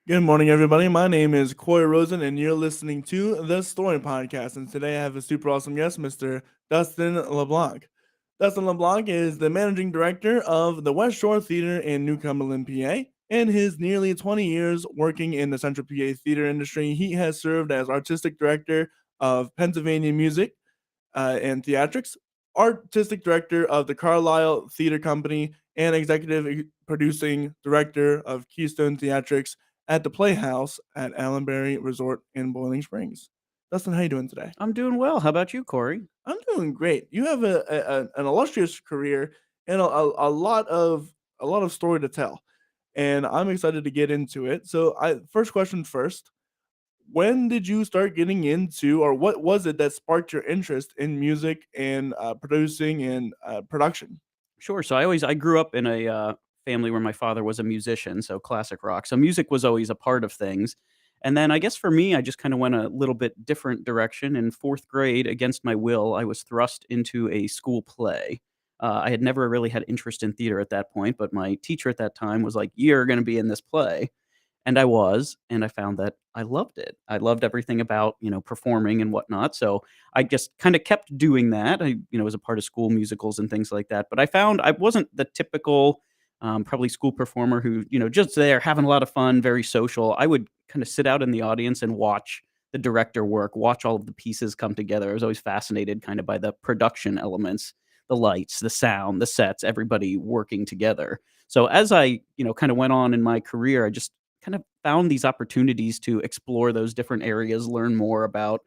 Good morning, everybody. My name is Corey Rosen, and you're listening to the Story Podcast. And today I have a super awesome guest, Mr. Dustin LeBlanc. Dustin LeBlanc is the managing director of the West Shore Theater in New Cumberland, PA. In his nearly 20 years working in the Central PA theater industry, he has served as artistic director of Pennsylvania Music and Theatrics, artistic director of the Carlisle Theater Company, and executive producing director of Keystone Theatrics at the Playhouse at Allenberry Resort in Boiling Springs. Dustin, how you doing today? I'm doing well. How about you, Corey? I'm doing great. You have an illustrious career and a lot of story to tell, and I'm excited to get into it. So, first question first: when did you start getting into, or what was it that sparked your interest in music and producing and production? Sure. So I grew up in a family where my father was a musician, so classic rock. So music was always a part of things. And then I guess for me, I just kind of went a little bit different direction. In fourth grade, against my will, I was thrust into a school play. I had never really had interest in theater at that point, but my teacher at that time was like, "You're going to be in this play." And I was, and I found that I loved it. I loved everything about, performing and whatnot. So I just kind of kept doing that. I was a part of school musicals and things like that. But I found I wasn't the typical, probably school performer who, just there having a lot of fun, very social. I would kind of sit out in the audience and watch the director work, watch all of the pieces come together. I was always fascinated kind of by the production elements, the lights, the sound, the sets, everybody working together. So as I, kind of went on in my career, I just kind of found these opportunities to explore those different areas, learn more about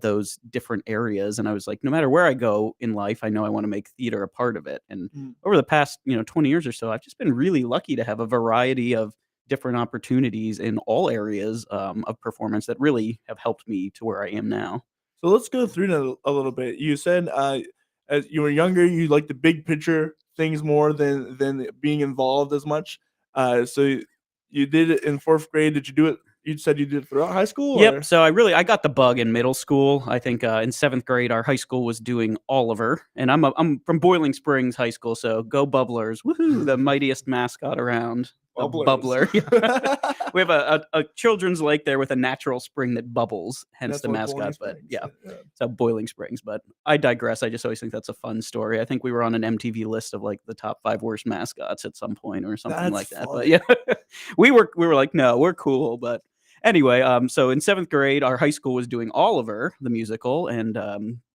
those different areas. And I was like, no matter where I go in life, I know I want to make theater a part of it. And Mm. over the past, 20 years or so, I've just been really lucky to have a variety of different opportunities in all areas of performance that really have helped me to where I am now. So let's go through that a little bit. You said as you were younger, you like the big picture things more than being involved as much. So you did it in fourth grade. Did you do it? You said you did it throughout high school, Yep. or So I got the bug in middle school. I think in seventh grade, our high school was doing Oliver, and I'm from Boiling Springs High School, so go Bubblers! Woohoo! The mightiest mascot around, the bubblers? bubbler. We have a children's lake there with a natural spring that bubbles, hence That's the why Boiling mascot. But Springs. yeah, Yeah. so Boiling Springs. But I digress. I just always think that's a fun story. I think we were on an MTV list of like the top 5 worst mascots at some point or something That's like that. But funny. yeah, we were like, no, we're cool, but anyway, so in seventh grade, our high school was doing Oliver the musical, and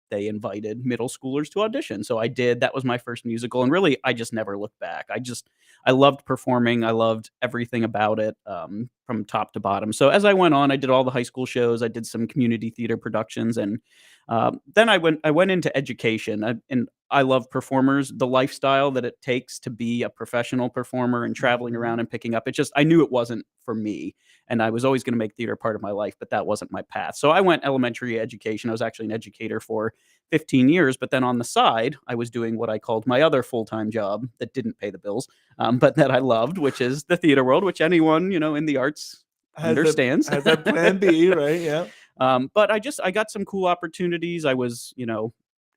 they invited middle schoolers to audition. So I did. That was my first musical, and really, I just never looked back. I loved performing. I loved everything about it, from top to bottom. So as I went on, I did all the high school shows. I did some community theater productions, and then I went into education. And I love performers, the lifestyle that it takes to be a professional performer and traveling Mhm. around and picking up. It just, I knew it wasn't for me, and I was always going to make theater part of my life, but that wasn't my path. So I went elementary education. I was actually an educator for 15 years, but then on the side, I was doing what I called my other full-time job that didn't pay the bills, but that I loved, which is the theater world, which anyone, in the arts Has that understands. has that plan B, right? Yeah. But I got some cool opportunities. I was,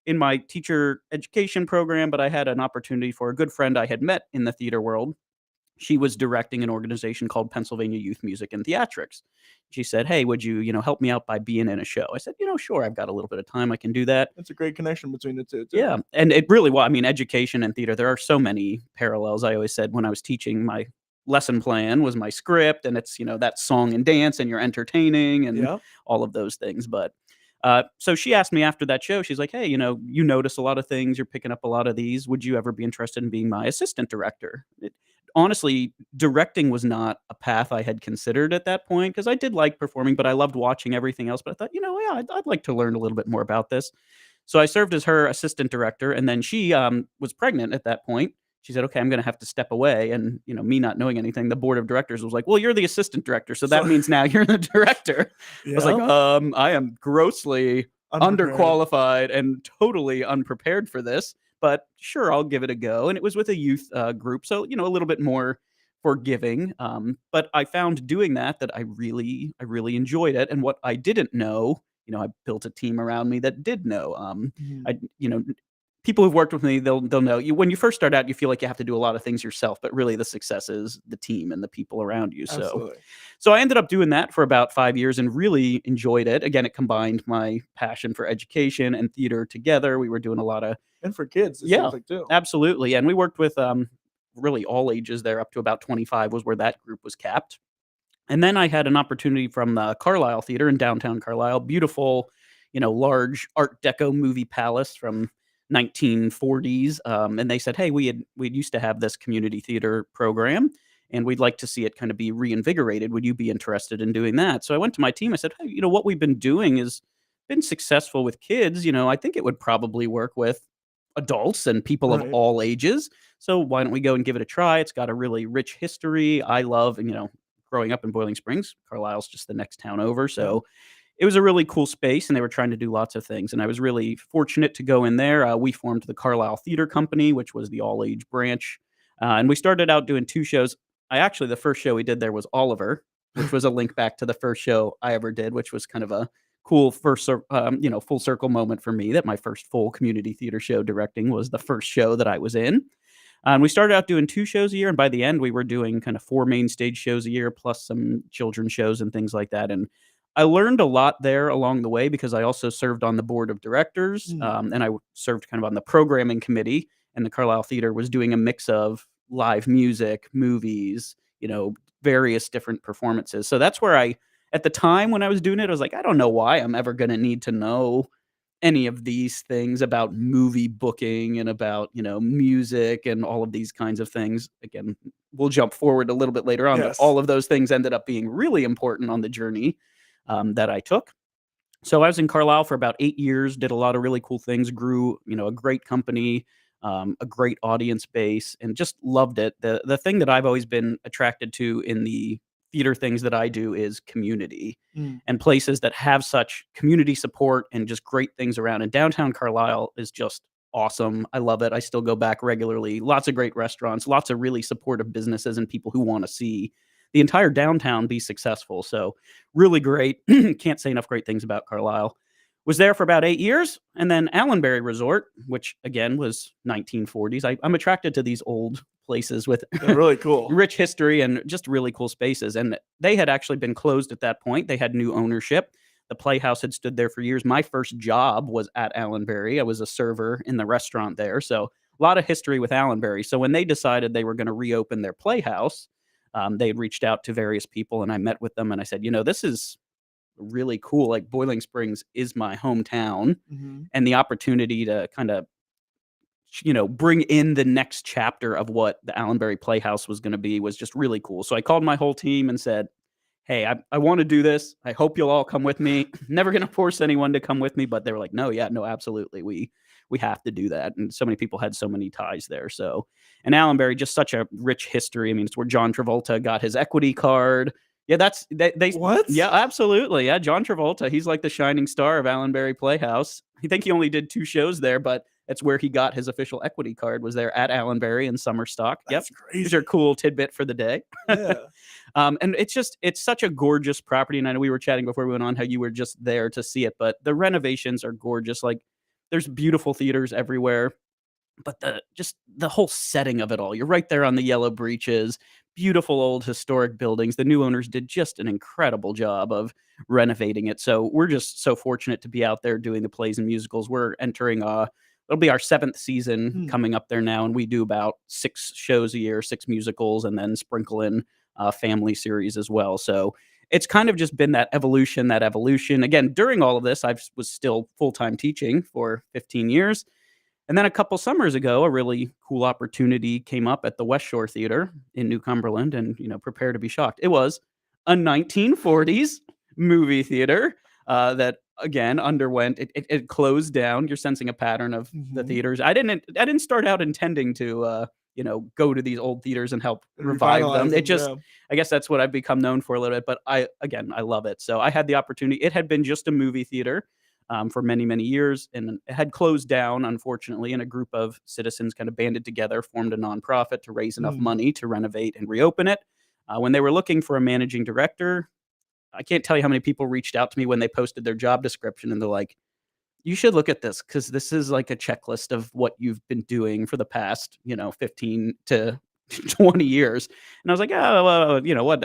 in my teacher education program, but I had an opportunity for a good friend I had met in the theater world. She was directing an organization called Pennsylvania Youth Music and Theatrics. She said, "Hey, would you, help me out by being in a show?" I said, "Sure. I've got a little bit of time. I can do that." That's a great connection between the two too. Yeah, and it really was. I mean, education and theater, there are so many parallels. I always said when I was teaching, my lesson plan was my script, and it's, that song and dance, and you're entertaining and Yeah. all of those things. But so she asked me after that show, she's like, "Hey, you notice a lot of things, you're picking up a lot of these. Would you ever be interested in being my assistant director?" Honestly, directing was not a path I had considered at that point because I did like performing, but I loved watching everything else. But I thought, yeah, I'd like to learn a little bit more about this. So I served as her assistant director, and then she was pregnant at that point. She said, "Okay, I'm going to have to step away." And me not knowing anything, the board of directors was like, "Well, you're the assistant director, so that So means now you're the director." I was like, yeah, I am grossly unprepared. underqualified and totally unprepared for this, but sure, I'll give it a go." And it was with a youth group, so a little bit more forgiving. But I found doing that I really enjoyed it. And what I didn't know, I built a team around me that did know. Mhm. I, you know, people who've worked with me, they'll know you. When you first start out, you feel like you have to do a lot of things yourself, but really the success is the team and the people around you. Absolutely. So I ended up doing that for about 5 years and really enjoyed it. Again, it combined my passion for education and theater together. We were doing a lot of And for kids, it yeah, seems like too. absolutely. And we worked with really all ages there, up to about 25 was where that group was capped. And then I had an opportunity from the Carlisle Theater in downtown Carlisle, beautiful, large Art Deco movie palace from 1940s. And they said, "Hey, we used to have this community theater program, and we'd like to see it kind of be reinvigorated. Would you be interested in doing that?" So I went to my team. I said, "Hey, what we've been doing has been successful with kids. I think it would probably work with adults and people of Right. all ages. So why don't we go and give it a try? It's got a really rich history. I love, growing up in Boiling Springs, Carlisle's just the next town over. Yeah. So it was a really cool space, and they were trying to do lots of things. And I was really fortunate to go in there. We formed the Carlisle Theater Company, which was the all age branch. And we started out doing 2 shows. The first show we did there was Oliver, which was a link back to the first show I ever did, which was kind of a cool full circle moment for me, that my first full community theater show directing was the first show that I was in. And we started out doing 2 shows a year, and by the end, we were doing kind of 4 main stage shows a year, plus some children's shows and things like that. And I learned a lot there along the way because I also served on the board of directors, and I served kind of on the programming committee. And the Carlisle Theater was doing a mix of live music, movies, various different performances. So that's where at the time when I was doing it, I was like, I don't know why I'm ever going to need to know any of these things about movie booking and about, music and all of these kinds of things. Again, we'll jump forward a little bit later on, but Yes. all of those things ended up being really important on the journey that I took. So I was in Carlisle for about 8 years, did a lot of really cool things, grew, a great company, a great audience base, and just loved it. The thing that I've always been attracted to in the theater things that I do is community Mm. and places that have such community support and just great things around. And downtown Carlisle is just awesome. I love it. I still go back regularly. Lots of great restaurants, lots of really supportive businesses and people who want to see the entire downtown be successful. So really great. Can't say enough great things about Carlisle. Was there for about 8 years, and then Allenberry Resort, which again was 1940s. I'm attracted to these old places with They're really cool. rich history and just really cool spaces. And they had actually been closed at that point. They had new ownership. The Playhouse had stood there for years. My first job was at Allenberry. I was a server in the restaurant there. So a lot of history with Allenberry. So when they decided they were going to reopen their Playhouse, they had reached out to various people, and I met with them, and I said, this is really cool. Like, Boiling Springs is my hometown, Mhm. and the opportunity to kind of bring in the next chapter of what the Allenberry Playhouse was going to be was just really cool. So I called my whole team and said, "Hey, I want to do this. I hope you'll all come with me. Never going to force anyone to come with me," but they were like, "No, yeah, no, absolutely. We have to do that." And so many people had so many ties there. So, and Allenberry, just such a rich history. I mean, it's where John Travolta got his equity card. Yeah, they What? yeah, absolutely. Yeah, John Travolta, he's like the shining star of Allenberry Playhouse. I think he only did 2 shows there, but that's where he got his official equity card, was there at Allenberry in Summerstock. Yep. That's crazy. These are cool tidbit for the day. Yeah. And it's such a gorgeous property. And I know we were chatting before we went on how you were just there to see it, but the renovations are gorgeous. Like, there's beautiful theaters everywhere, but the whole setting of it all. You're right there on the yellow breeches, beautiful old historic buildings. The new owners did just an incredible job of renovating it. So we're just so fortunate to be out there doing the plays and musicals. We're entering it'll be our 7th season coming up there now, and we do about 6 shows a year, 6 musicals, and then sprinkle in family series as well. So it's kind of just been that evolution. Again, during all of this, I was still full-time teaching for 15 years. And then a couple summers ago, a really cool opportunity came up at the West Shore Theater in New Cumberland, and, prepare to be shocked. It was a 1940s movie theater that again underwent it closed down. You're sensing a pattern of the Mhm. theaters. I didn't start out intending to go to these old theaters and help revive them. Revitalize It them, just yeah. I guess that's what I've become known for a little bit, but I love it. So I had the opportunity. It had been just a movie theater for many, many years, and it had closed down, unfortunately, and a group of citizens kind of banded together, formed a nonprofit to raise enough Mm. money to renovate and reopen it. When they were looking for a managing director, I can't tell you how many people reached out to me when they posted their job description, and they're like, you should look at this because this is like a checklist of what you've been doing for the past, 15 to 20 years. And I was like, oh, well, what?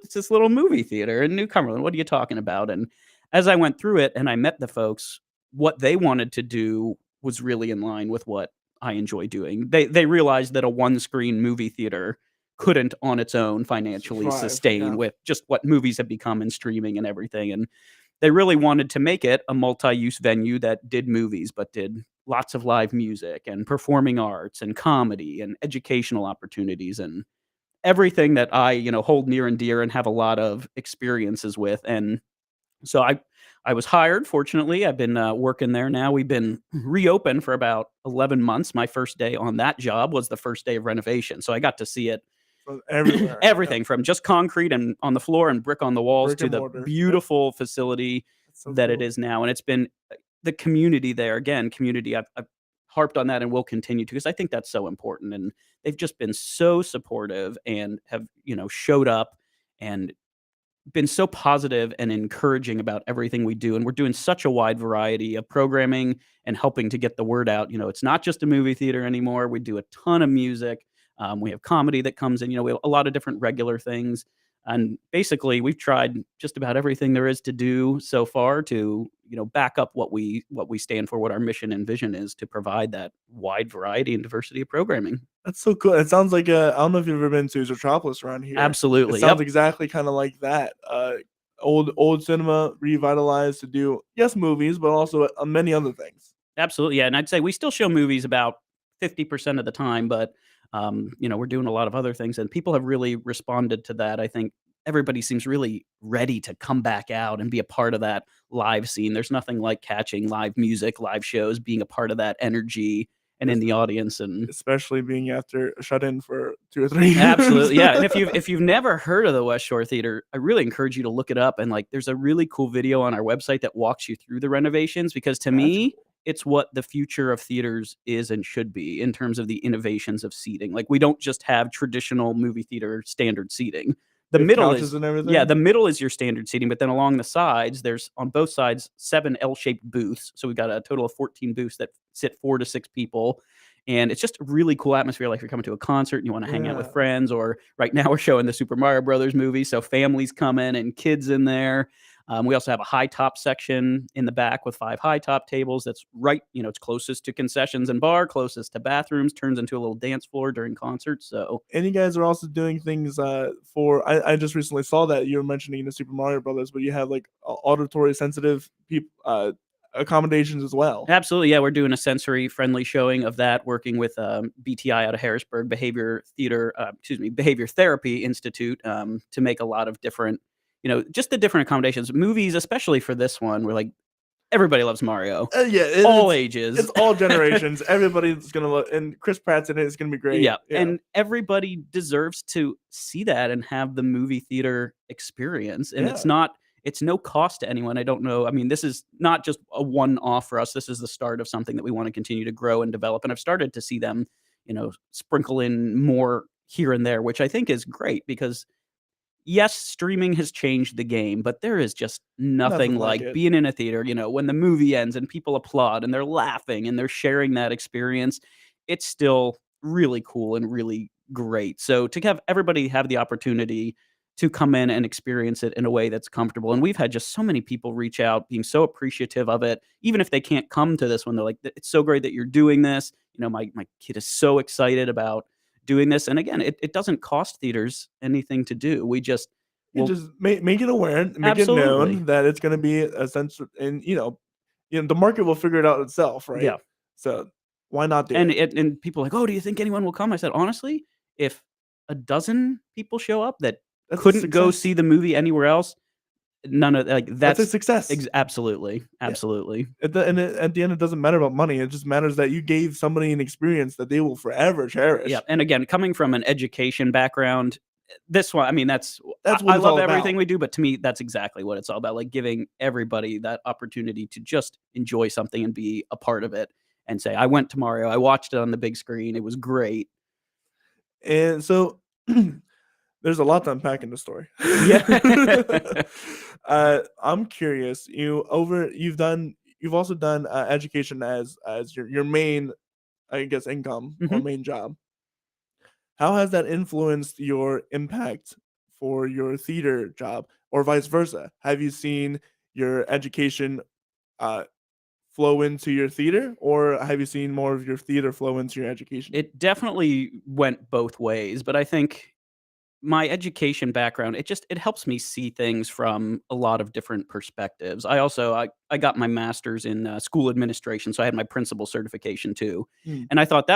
It's this little movie theater in New Cumberland. What are you talking about? And as I went through it and I met the folks, what they wanted to do was really in line with what I enjoy doing. They realized that a one screen movie theater couldn't on its own financially Thrive. sustain Yeah. with just what movies have become in streaming and everything. And they really wanted to make it a multi-use venue that did movies, but did lots of live music and performing arts and comedy and educational opportunities and everything that I, hold near and dear and have a lot of experiences with. And so I was hired. Fortunately, I've been working there now. We've been reopened for about 11 months. My first day on that job was the first day of renovation, so I got to see it So everywhere. everything from just concrete and on the floor and brick on the walls Brick to and the mortar. Yep. beautiful facility That's so that it cool. is now. And it's been the community there. Again, community. I've harped on that and will continue to because I think that's so important. And they've just been so supportive and have showed up and been so positive and encouraging about everything we do. And we're doing such a wide variety of programming and helping to get the word out. It's not just a movie theater anymore. We do a ton of music. We have comedy that comes in. We have a lot of different regular things. And basically, we've tried just about everything there is to do so far to, back up what we stand for, what our mission and vision is to provide that wide variety and diversity of programming. That's so cool. It sounds like I don't know if you've ever been to Zootropolis around here. It Absolutely. sounds Yep. exactly kind of like that. Old cinema revitalized to do movies, but also many other things. Absolutely, yeah, and I'd say we still show movies about 50% of the time, but, we're doing a lot of other things, and people have really responded to that. I think everybody seems really ready to come back out and be a part of that live scene. There's nothing like catching live music, live shows, being a part of that energy and in Yes, the audience, and especially being after shut in for 2 or 3 years. absolutely, yeah, and if you've never heard of the West Shore Theater, I really encourage you to look it up, and, there's a really cool video on our website that walks you through the renovations because to That's me, cool. it's what the future of theaters is and should be in terms of the innovations of seating. We don't just have traditional movie theater standard seating. The They have middle couches is and everything. yeah, the middle is your standard seating, but then along the sides, there's on both sides 7 L-shaped booths. So we've got a total of 14 booths that sit 4 to 6 people. And it's just a really cool atmosphere. Like if you're coming to a concert and you want to hang out with Yeah. friends, or right now we're showing the Super Mario Brothers movie, so families come in and kids in there. We also have a high top section in the back with 5 high top tables. That's right, it's closest to concessions and bar, closest to bathrooms, turns into a little dance floor during concerts. So And you guys are also doing things for. I just recently saw that you were mentioning the Super Mario Brothers, but you have like auditory sensitive people accommodations as well. absolutely, yeah, we're doing a sensory friendly showing of that, working with BTI out of Harrisburg, Behavior Therapy Institute, to make a lot of different, just the different accommodations. Movies, especially for this one, we're like, everybody loves Mario, Yeah, all it's ages. all generations. Everybody's gonna love, and Chris Pratt's in it. It's gonna be great. Yeah, and everybody deserves to see that and have the movie theater experience, and Yeah. it's no cost to anyone. I don't know. I mean, this is not just a one-off for us. This is the start of something that we want to continue to grow and develop. And I've started to see them, sprinkle in more here and there, which I think is great because yes, streaming has changed the game, but there is just nothing like like it. being in a theater, when the movie ends and people applaud and they're laughing and they're sharing that experience. It's still really cool and really great. So to have everybody have the opportunity to come in and experience it in a way that's comfortable. And we've had just so many people reach out being so appreciative of it. Even if they can't come to this one, they're like, it's so great that you're doing this. My kid is so excited about doing this. And again, it doesn't cost theaters anything to do. We just You will just make it aware, make it absolutely. known that it's gonna be a sense, and the market will figure it out itself, right? Yeah. So why not do And it? people are like, "Oh, do you think anyone will come?" I said, "Honestly, if a dozen people show up that That's a couldn't go success. see the movie anywhere else, none of That's a success. absolutely, Yeah. absolutely. At the end, it doesn't matter about money. It just matters that you gave somebody an experience that they will forever cherish. Yeah, and again, coming from an education background, this one, I mean, that's That's I what I it's love all everything about. we do, but to me, that's exactly what it's all about, like, giving everybody that opportunity to just enjoy something and be a part of it and say, "I went to Mario, I watched it on the big screen, it was great." And so there's a lot to unpack in the story. Yeah. I'm curious. You've done. you've also done education as your main, I guess, income or Mhm. main job. How has that influenced your impact for your theater job, or vice versa? Have you seen your education uh, flow into your theater, or have you seen more of your theater flow into your education? It definitely went both ways, but I think my education background, it helps me see things from a lot of different perspectives. I got my master's in school administration, so I had my principal certification too. Mm. And I thought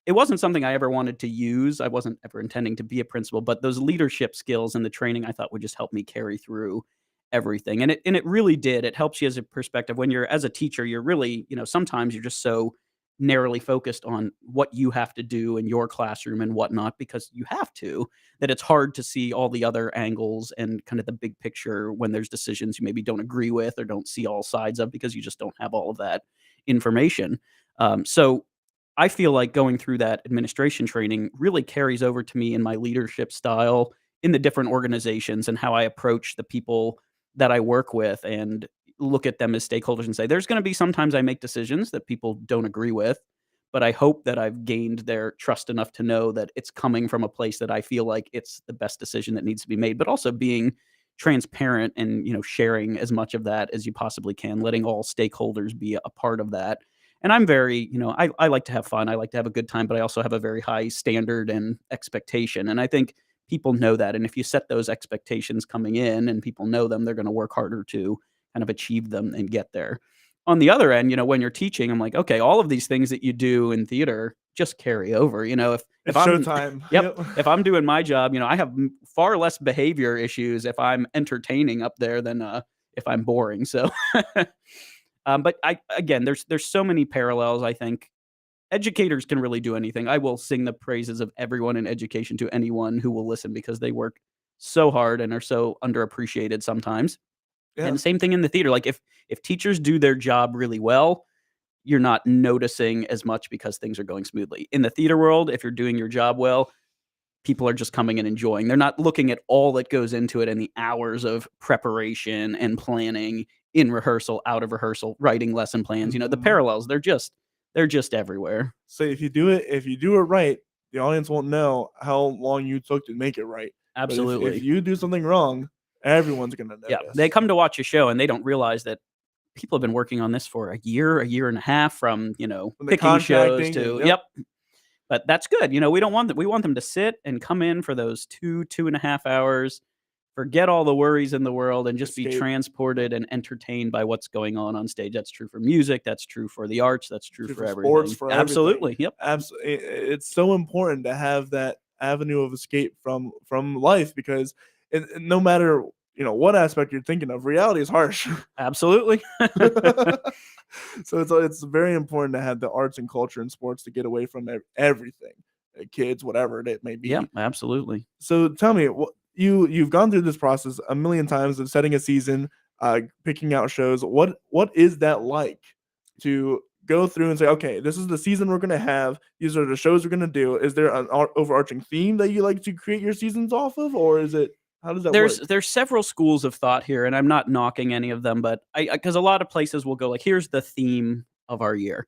it wasn't something I ever wanted to use. I wasn't ever intending to be a principal, but those leadership skills and the training I thought would just help me carry through everything. And it really did. It helps you as a perspective when you're as a teacher, you're really, sometimes you're just so narrowly focused on what you have to do in your classroom and whatnot because you have to, that it's hard to see all the other angles and kind of the big picture when there's decisions you maybe don't agree with or don't see all sides of because you just don't have all of that information. So I feel like going through that administration training really carries over to me in my leadership style in the different organizations and how I approach the people that I work with and look at them as stakeholders and say, there's going to be sometimes I make decisions that people don't agree with, but I hope that I've gained their trust enough to know that it's coming from a place that I feel like it's the best decision that needs to be made, but also being transparent and, sharing as much of that as you possibly can, letting all stakeholders be a part of that. And I'm very, I like to have fun. I like to have a good time, but I also have a very high standard and expectation. And I think people know that. And if you set those expectations coming in and people know them, they're going to work harder to kind of achieve them and get there. On the other end, when you're teaching, I'm like, okay, all of these things that you do in theater just carry over. If It's I'm showtime. yep, Yep. if I'm doing my job, I have far less behavior issues if I'm entertaining up there than if I'm boring. So, but I again, there's so many parallels. I think educators can really do anything. I will sing the praises of everyone in education to anyone who will listen because they work so hard and are so underappreciated sometimes. Yeah. And same thing in the theater. Like if teachers do their job really well, you're not noticing as much because things are going smoothly. In the theater world, if you're doing your job well, people are just coming and enjoying. They're not looking at all that goes into it and the hours of preparation and planning in rehearsal, out of rehearsal, writing lesson plans. The Mhm. parallels, they're just everywhere. So if you do it right, the audience won't know how long you took to make it right. But if Absolutely. you do something wrong, everyone's gonna Yeah. They notice. come to watch a show and they don't realize that people have been working on this for a year and a half from, From the picking shows contracting and to yep. yep. But that's good. We don't want that. We want them to sit and come in for those 2.5 hours, forget all the worries in the world, and just be Escape. transported and entertained by what's going on stage. That's true for music. That's true for the arts. That's true True for for sports, everything. for everything. Absolutely. Yep. It's so important to have that avenue of escape from life because no matter what aspect you're thinking of, reality is harsh. Absolutely. So it's very important to have the arts and culture and sports to get away from everything, kids, whatever it may Yeah. be. Absolutely. So tell me, you've gone through this process a million times of setting a season, picking out shows. What is that like to go through and say, okay, this is the season we're gonna have. These are the shows we're gonna do. Is there an overarching theme that you like to create your seasons off of, or is it how does that work? There's several schools of thought here, and I'm not knocking any of them, but I because a lot of places will go like, here's the theme of our year.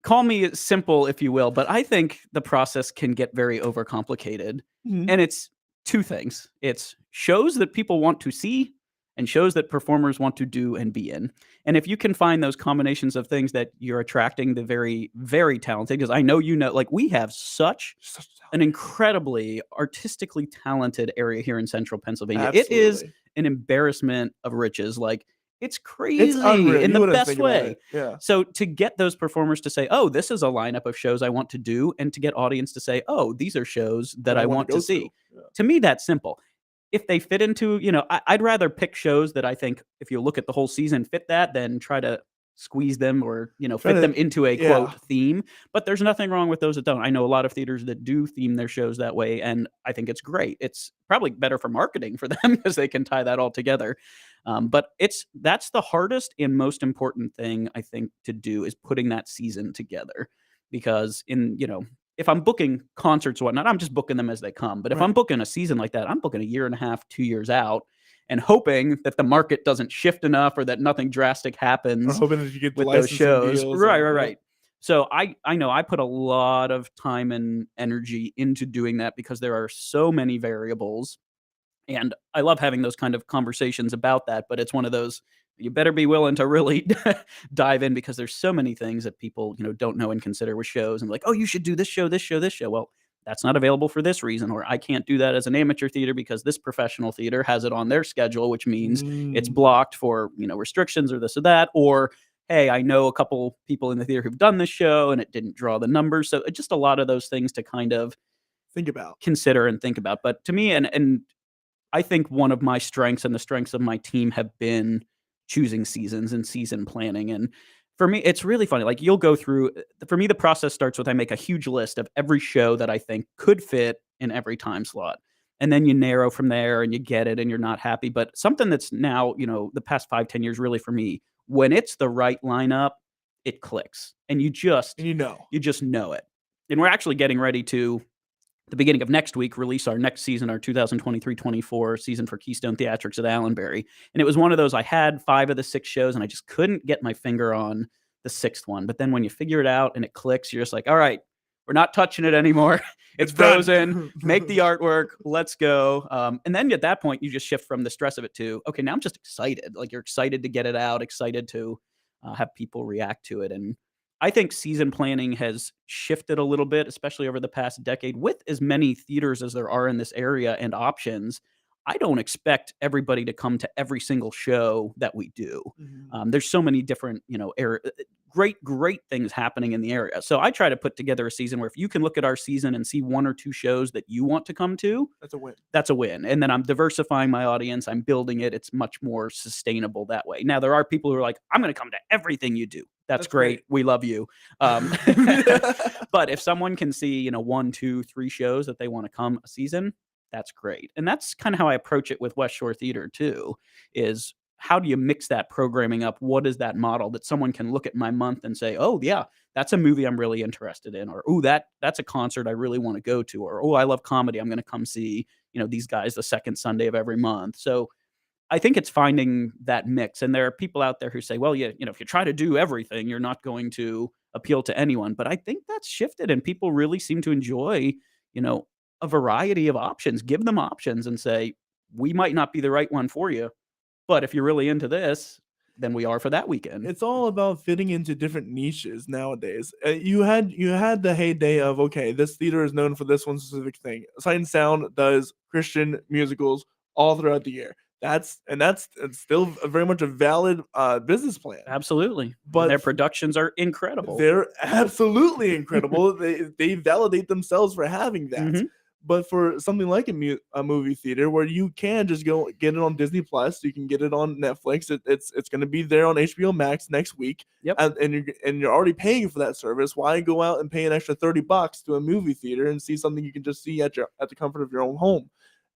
Call me simple if you will, but I think the process can get very overcomplicated. Mhm. And it's two things. It's shows that people want to see and shows that performers want to do and be in. And if you can find those combinations of things that you're attracting the very, very talented, because I know like we have such Such a an talent. incredibly artistically talented area here in central Pennsylvania. It is Absolutely. an embarrassment of riches. Like it's It's crazy unreal. in You the wouldn't best think about way. it. Yeah. So to get those performers to say, "Oh, this is a lineup of shows I want to do," and to get audience to say, "Oh, these are shows that That I I want to want to go to. see." Yeah. To me, that's simple. If they fit into, I'd rather pick shows that I think, if you look at the whole season, fit that than try to squeeze them or Try fit to them into a yeah. quote theme. But there's nothing wrong with those that don't. I know a lot of theaters that do theme their shows that way, and I think it's great. It's probably better for marketing for them because they can tie that all together. But that's the hardest and most important thing I think to do is putting that season together. Because if I'm booking concerts or whatnot, I'm just booking them as they come. But if I'm Right. booking a season like that, I'm booking a year and a half, 2 years out. and hoping that the market doesn't shift enough or that nothing drastic Or happens hoping that you get the with those licensing shows. deals. Right, and- right, yeah. right. So I know I put a lot of time and energy into doing that because there are so many variables. And I love having those kind of conversations about that, but it's one of those you better be willing to really dive in because there's so many things that people, don't know and consider with shows and like, oh, you should do this show, this show, this show. Well, that's not available for this reason, or I can't do that as an amateur theater because this professional theater has it on their schedule, which means it's Mm. blocked for, restrictions or this or that, or hey, I know a couple people in the theater who've done this show and it didn't draw the numbers. So just a lot of those things to kind of Think about. consider and think about. But to me, and I think one of my strengths and the strengths of my team have been choosing seasons and season planning. And for me, it's really funny. Like you'll go through, for me, the process starts with I make a huge list of every show that I think could fit in every time slot. And then you narrow from there and you get it and you're not happy. But something that's now, the past 5-10 years really for me, when it's the right lineup, it clicks. And you just And you just know it. And we're actually getting ready to the beginning of next week, release our next season, our 2023-24 season for Keystone Theatrics at Allenberry. And it was one of those, I had 5 of the 6 shows and I just couldn't get my finger on the 6th one. But then when you figure it out and it clicks, you're just like, all right, we're not touching it anymore. It's It's done. frozen. Make the artwork. Let's go. And then at that point, you just shift from the stress of it to, okay, now I'm just excited. Like you're excited to get it out, excited to have people react to it. And I think season planning has shifted a little bit, especially over the past decade. With as many theaters as there are in this area and options, I don't expect everybody to come to every single show that we do. Mhm. There's so many different, great things happening in the area. So I try to put together a season where if you can look at our season and see 1 or 2 shows that you want to come to, That's a win. that's a win. And then I'm diversifying my audience. I'm building it. It's much more sustainable that way. Now, there are people who are like, I'm going to come to everything you do. That's great. We love you. But if someone can see, 1, 2, 3 shows that they want to come a season, that's great. And that's kind of how I approach it with West Shore Theater too, is how do you mix that programming up? What is that model that someone can look at my month and say, oh yeah, that's a movie I'm really interested in, or oh, that's a concert I really want to go to, or oh, I love comedy. I'm going to come see, these guys the second Sunday of every month. So I think it's finding that mix. And there are people out there who say, well, yeah, if you try to do everything, you're not going to appeal to anyone. But I think that's shifted and people really seem to enjoy, a variety of options. Give them options and say, we might not be the right one for you, but if you're really into this, then we are for that weekend. It's all about fitting into different niches nowadays. You had the heyday of, okay, this theater is known for this one specific thing. Sight and Sound does Christian musicals all throughout the year. It's still very much a valid business plan. Absolutely. But their productions are incredible. They're absolutely incredible. They validate themselves for having that. Mhm. But for something like a movie theater where you can just go get it on Disney Plus, you can get it on Netflix. It's going to be there on HBO Max next week. Yep. And you're already paying for that service. Why go out and pay an extra $30 to a movie theater and see something you can just see at the comfort of your own home?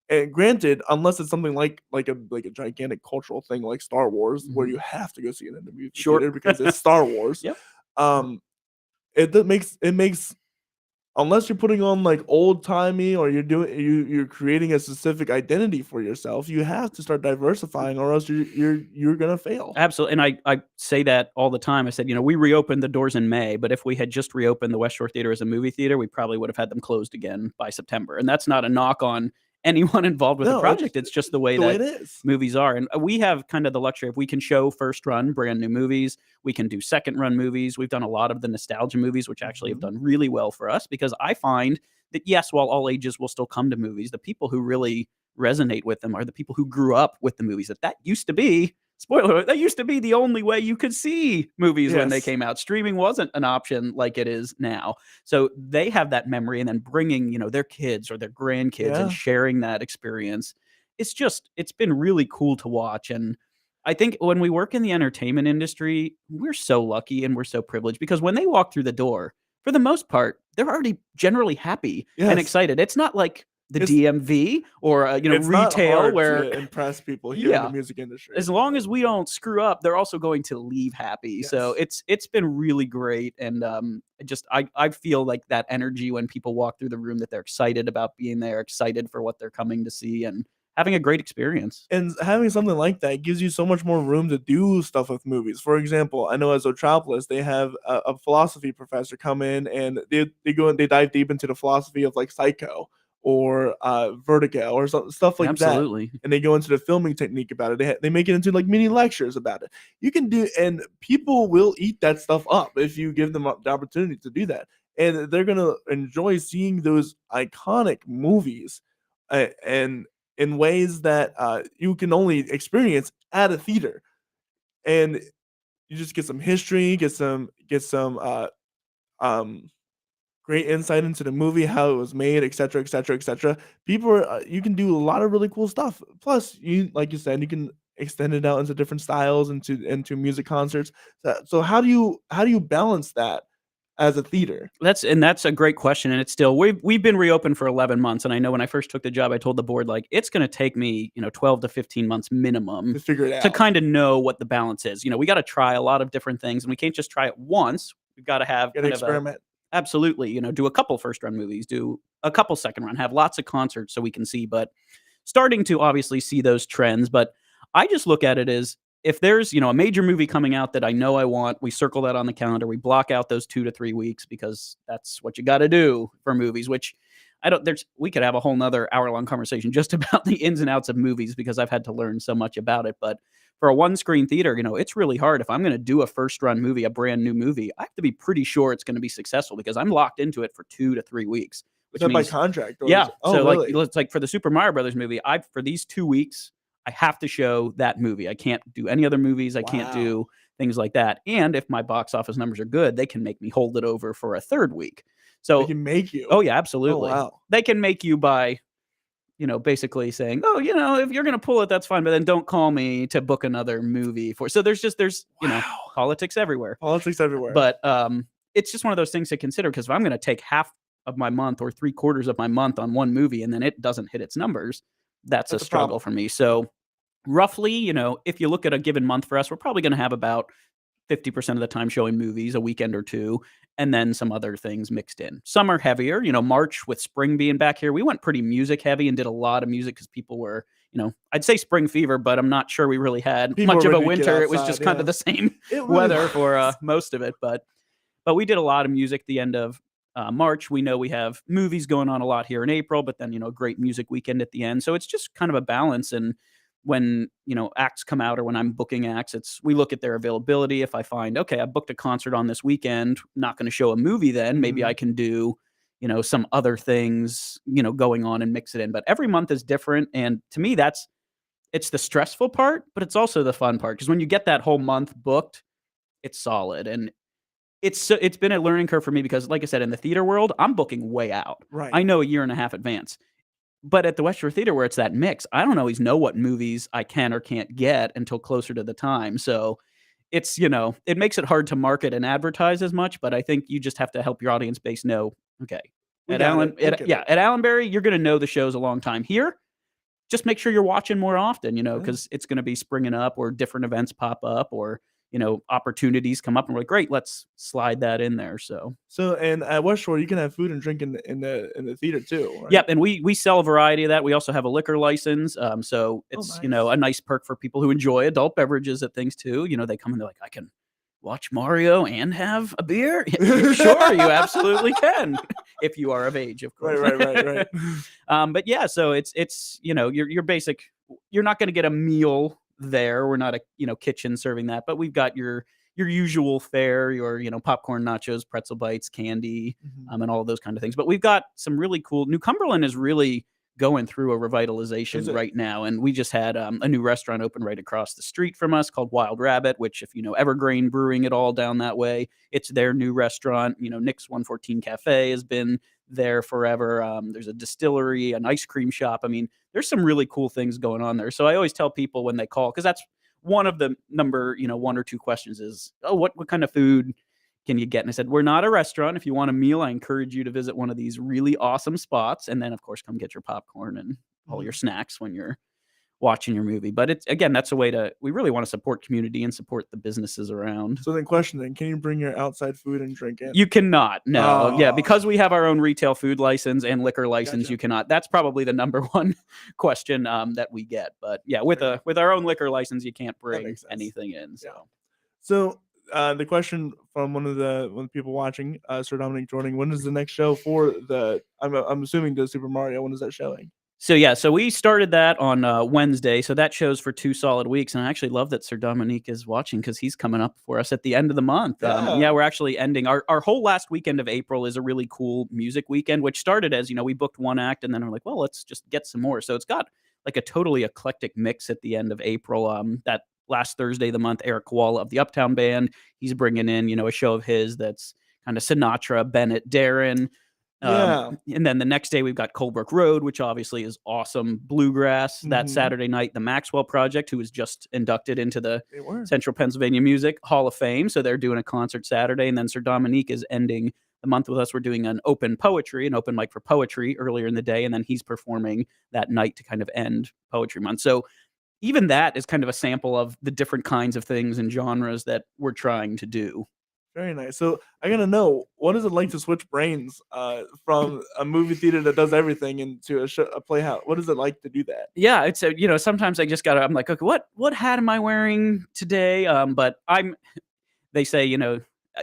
And granted, unless it's something like a gigantic cultural thing like Star Wars, where you have to go see it in the movie theater because it's Star Wars. Yep. It makes unless you're putting on like old timey or you're creating a specific identity for yourself, you have to start diversifying or else you're gonna fail. Absolutely. And I say that all the time. I said, we reopened the doors in May, but if we had just reopened the West Shore Theater as a movie theater, we probably would have had them closed again by September. And that's not a knock on anyone involved with the project. It's just the way it is. Movies are. And we have kind of the luxury of we can show first run brand new movies. We can do second run movies. We've done a lot of the nostalgia movies, which actually have done really well for us because I find that, yes, while all ages will still come to movies, the people who really resonate with them are the people who grew up with the movies. That used to be, spoiler alert, that used to be the only way you could see movies when they came out. Streaming wasn't an option like it is now. So they have that memory, and then bringing, their kids or their grandkids and sharing that experience. It's been really cool to watch. And I think when we work in the entertainment industry, we're so lucky and we're so privileged because when they walk through the door, for the most part, they're already generally happy and excited. It's not like the DMV or it's retail not hard where to impress people here in the music industry. As long as we don't screw up, they're also going to leave happy. So it's been really great, and I feel like that energy when people walk through the room that they're excited about being there, excited for what they're coming to see, and having a great experience. And having something like that gives you so much more room to do stuff with movies. For example, I know at Zootropolis, they have a philosophy professor come in and they go and they dive deep into the philosophy of like Psycho or Vertigo or stuff like that. Absolutely. And they go into the filming technique about it. They make it into like mini lectures about it. You can do, and people will eat that stuff up if you give them the opportunity to do that. And they're going to enjoy seeing those iconic movies and in ways that you can only experience at a theater. And you just get some history, get some great insight into the movie, how it was made, etc., etc., etc. People are you can do a lot of really cool stuff. Plus, you like you said, you can extend it out into different styles, into music concerts. So how do you balance that as a theater That's a great question, and it's still we've been reopened for 11 months, and I know when I first took the job, I told the board like it's going to take me 12 to 15 months minimum to figure it to out? kind of know what the balance is. We got to try a lot of different things, and we can't just try it once. We've got to have Get kind of a experiment. absolutely, do a couple first run movies, do a couple second run, have lots of concerts so we can see, but starting to obviously see those trends. But I just look at it as if there's, a major movie coming out that I know I want, we circle that on the calendar. We block out those 2 to 3 weeks because that's what you got to do for movies, which we could have a whole nother hour-long conversation just about the ins and outs of movies because I've had to learn so much about it. But for a one-screen theater, it's really hard. If I'm going to do a first-run movie, a brand new movie, I have to be pretty sure it's going to be successful because I'm locked into it for 2 to 3 weeks. Which Is that means, by contract? Or yeah. So really? it's like for the Super Mario Brothers movie, for these 2 weeks, I have to show that movie. I can't do any other movies. I can't do things like that. And if my box office numbers are good, they can make me hold it over for a third week. So They can make you. oh yeah, absolutely. Oh, wow. They can make you by, basically saying, oh, if you're going to pull it, that's fine. But then don't call me to book another movie for. So there's politics everywhere. Politics everywhere. But it's just one of those things to consider because if I'm going to take half of my month or 3/4 of my month on one movie and then it doesn't hit its numbers, that's a struggle for me. So roughly, if you look at a given month for us, we're probably going to have about 50% of the time showing movies, a weekend or two, and then some other things mixed in. Some are heavier, March with spring being back here. We went pretty music heavy and did a lot of music because people were, I'd say spring fever, but I'm not sure we really had much of a winter. It was just kind of the same weather for most of it. But we did a lot of music the end of March. We know we have movies going on a lot here in April, but then, a great music weekend at the end. So it's just kind of a balance. And when, acts come out or when I'm booking acts, we look at their availability. If I find, okay, I booked a concert on this weekend, not going to show a movie then, maybe I can do, some other things, going on and mix it in. But every month is different. And to me, it's the stressful part, but it's also the fun part. Because when you get that whole month booked, it's solid. And it's been a learning curve for me because, like I said, in the theater world, I'm booking way out. Right. I know a year and a half advance. But at the West Shore Theater, where it's that mix, I don't always know what movies I can or can't get until closer to the time. So it's, it makes it hard to market and advertise as much, but I think you just have to help your audience base know, okay, at Allenberry, you're going to know the show's a long time. Here, just make sure you're watching more often, because it's going to be springing up or different events pop up or, opportunities come up and we're like, great, let's slide that in there. So and at West Shore, you can have food and drink in the theater too. Right? Yep, and we sell a variety of that. We also have a liquor license, so it's nice. A nice perk for people who enjoy adult beverages at things too. They come and they're like, I can watch Mario and have a beer. Sure, you absolutely can if you are of age, of course. Right. But yeah, so it's your basic. You're not going to get a meal there. We're not a kitchen serving that, but we've got your usual fare, your popcorn, nachos, pretzel bites, candy, and all of those kind of things. But we've got some really cool. New Cumberland is really going through a revitalization right now, and we just had a new restaurant open right across the street from us called Wild Rabbit, which if Evergreen Brewing at all down that way, it's their new restaurant. Nick's 114 Cafe has been there forever. There's a distillery, an ice cream shop. I mean, there's some really cool things going on there. So I always tell people when they call, because that's one of the number, 1 or 2 questions is, oh, what kind of food can you get? And I said, we're not a restaurant. If you want a meal, I encourage you to visit one of these really awesome spots. And then, of course, come get your popcorn and all your snacks when you're watching your movie. But it's, again, that's a way we really want to support community and support the businesses around. So then question then, can you bring your outside food and drink in? You cannot, no. Yeah, Oh. because we have our own retail food license and liquor license, Gotcha. you cannot. That's probably the number one question that we get. But yeah, with our own liquor license, you can't bring makes sense. anything in. Yeah. So the question from one of the people watching, Sir Dominic Jordan, when is the next show for I'm assuming the Super Mario, when is that showing? So we started that on Wednesday. So that shows for 2 solid weeks, and I actually love that Sir Dominique is watching because he's coming up for us at the end of the month. Yeah. We're actually ending our whole last weekend of April is a really cool music weekend, which started as, we booked one act, and then we're like, well, let's just get some more. So it's got like a totally eclectic mix at the end of April. That last Thursday of the month, Eric Koala of the Uptown Band, he's bringing in, a show of his that's kind of Sinatra, Bennett, Darren. Yeah. And then the next day we've got Colebrook Road, which obviously is awesome bluegrass. That Mhm. Saturday night, the Maxwell Project, who was just inducted into the They were. Central Pennsylvania Music Hall of Fame. So they're doing a concert Saturday. And then Sir Dominique is ending the month with us. We're doing an open mic for poetry earlier in the day. And then he's performing that night to kind of end Poetry Month. So even that is kind of a sample of the different kinds of things and genres that we're trying to do. Very nice. So I gotta know, what is it like to switch brains from a movie theater that does everything into a playhouse? What is it like to do that? Yeah, it's sometimes I'm like, okay, what hat am I wearing today? But they say,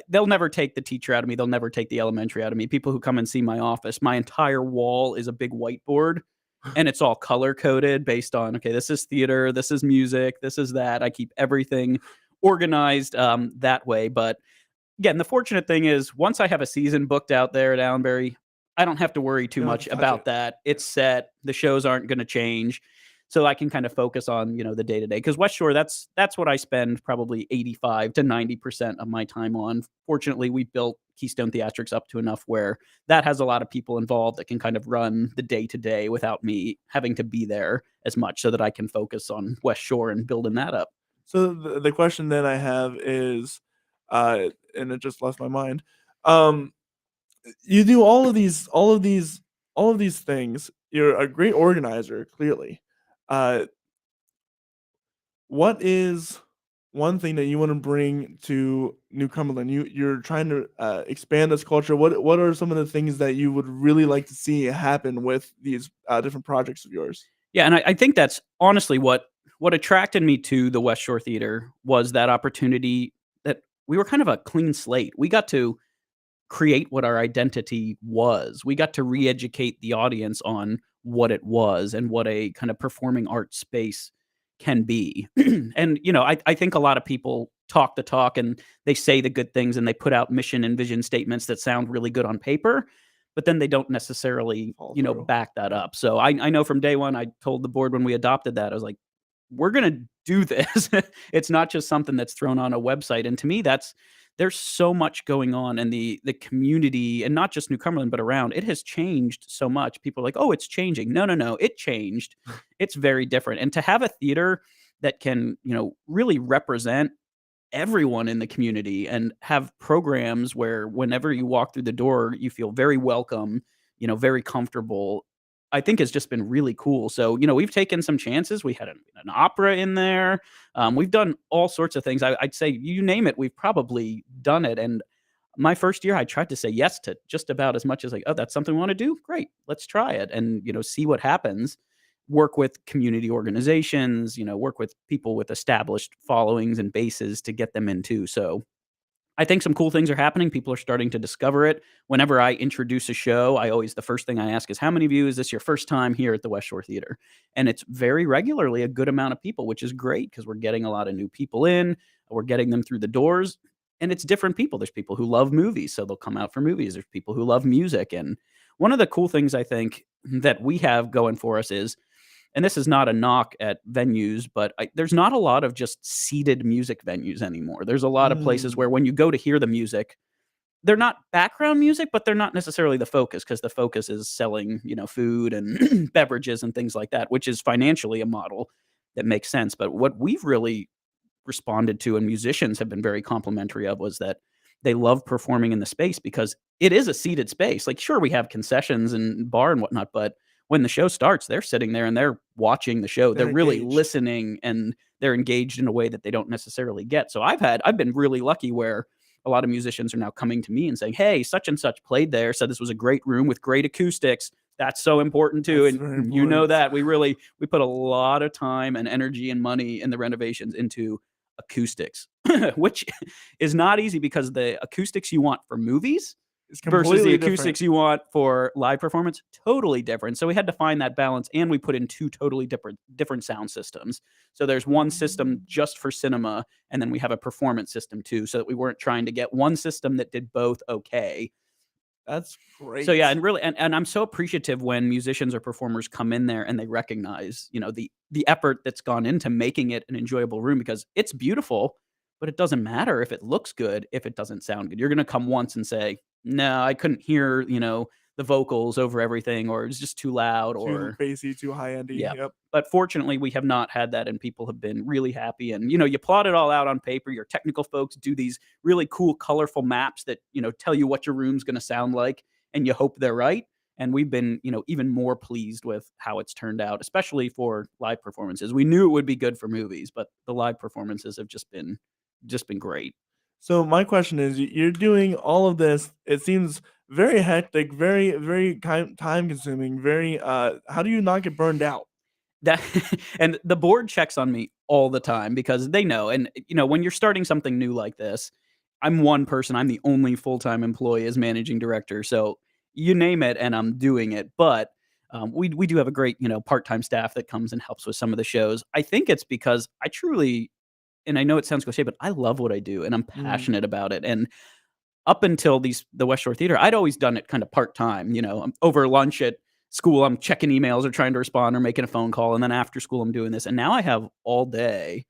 they'll never take the teacher out of me. They'll never take the elementary out of me. People who come and see my office, my entire wall is a big whiteboard, and it's all color coded based on, okay, this is theater, this is music, this is that. I keep everything organized that way. But again, the fortunate thing is once I have a season booked out there at Allenberry, I don't have to worry too You don't have much to touch about it. that. It's set. The shows aren't going to change. So I can kind of focus on, the day to day. Because West Shore, that's what I spend probably 85 to 90% of my time on. Fortunately, we built Keystone Theatrics up to enough where that has a lot of people involved that can kind of run the day to day without me having to be there as much, so that I can focus on West Shore and building that up. So the question then I have is, and it just left my mind. You do all of these things. You're a great organizer, clearly. Uh, what is one thing that you want to bring to New Cumberland? You're trying to expand this culture. What are some of the things that you would really like to see happen with these different projects of yours? Yeah, and I think that's honestly what attracted me to the West Shore Theater was that opportunity that we were kind of a clean slate. We got to create what our identity was. We got to re-educate the audience on what it was and what a kind of performing arts space can be. And I think a lot of people talk the talk and they say the good things and they put out mission and vision statements that sound really good on paper, but then they don't necessarily, Follow through. back that up. So I know from day one, I told the board when we adopted that, I was like, we're gonna do this. It's not just something that's thrown on a website. And to me, there's so much going on, and the community, and not just New Cumberland, but around, it has changed so much. People are like, oh, it's changing. No, no, no, it changed. It's very different. And to have a theater that can, really represent everyone in the community and have programs where whenever you walk through the door, you feel very welcome, very comfortable, I think has just been really cool. So, we've taken some chances. We had an opera in there. We've done all sorts of things. I'd say you name it, we've probably done it. And my first year, I tried to say yes to just about as much as like, oh, that's something we want to do. Great, let's try it and, see what happens. Work with community organizations, work with people with established followings and bases to get them in too. So I think some cool things are happening. People are starting to discover it. Whenever I introduce a show, the first thing I ask is, how many of you, is this your first time here at the West Shore Theater? And it's very regularly a good amount of people, which is great because we're getting a lot of new people in. We're getting them through the doors, and it's different people. There's people who love movies, so they'll come out for movies. There's people who love music. And one of the cool things I think that we have going for us is, and this is not a knock at venues, but there's not a lot of just seated music venues anymore. There's a lot of places where when you go to hear the music, they're not background music, but they're not necessarily the focus, because the focus is selling, food and beverages and things like that, which is financially a model that makes sense. But what we've really responded to, and musicians have been very complimentary of, was that they love performing in the space because it is a seated space. Like, sure, we have concessions and bar and whatnot, but when the show starts, they're sitting there and they're watching the show. They're They're really engaged. listening and they're engaged in a way that they don't necessarily get. So I've been really lucky where a lot of musicians are now coming to me and saying, "Hey, such and such played there, said this was a great room with great acoustics." That's so important too. That's And very you know important. that we put a lot of time and energy and money in the renovations into acoustics, which is not easy because the acoustics you want for movies It's versus the completely different. acoustics you want for live performance, totally different. So we had to find that balance, and we put in two totally different sound systems. So there's one system just for cinema, and then we have a performance system too, so that we weren't trying to get one system that did both okay. That's great. So yeah, and really, and I'm so appreciative when musicians or performers come in there and they recognize, the effort that's gone into making it an enjoyable room, because it's beautiful, but it doesn't matter if it looks good if it doesn't sound good. You're gonna come once and say, "No, I couldn't hear, the vocals over everything, or it's just too loud," Too or bassy, too high-endy. yeah. Yep. But fortunately, we have not had that, and people have been really happy. And you plot it all out on paper. Your technical folks do these really cool, colorful maps that tell you what your room's going to sound like, and you hope they're right. And we've been, even more pleased with how it's turned out, especially for live performances. We knew it would be good for movies, but the live performances have just been great. So my question is, you're doing all of this. It seems very hectic, very, very time consuming. Very. How do you not get burned out? That and the board checks on me all the time because they know. And when you're starting something new like this, I'm one person. I'm the only full-time employee as managing director. So you name it, and I'm doing it. But we do have a great part-time staff that comes and helps with some of the shows. I think it's because I truly, and I know it sounds cliche, but I love what I do and I'm Mm, passionate about it. And up until the West Shore Theater, I'd always done it kind of part-time. Over lunch at school, I'm checking emails or trying to respond or making a phone call, and then after school, I'm doing this. And now I have all day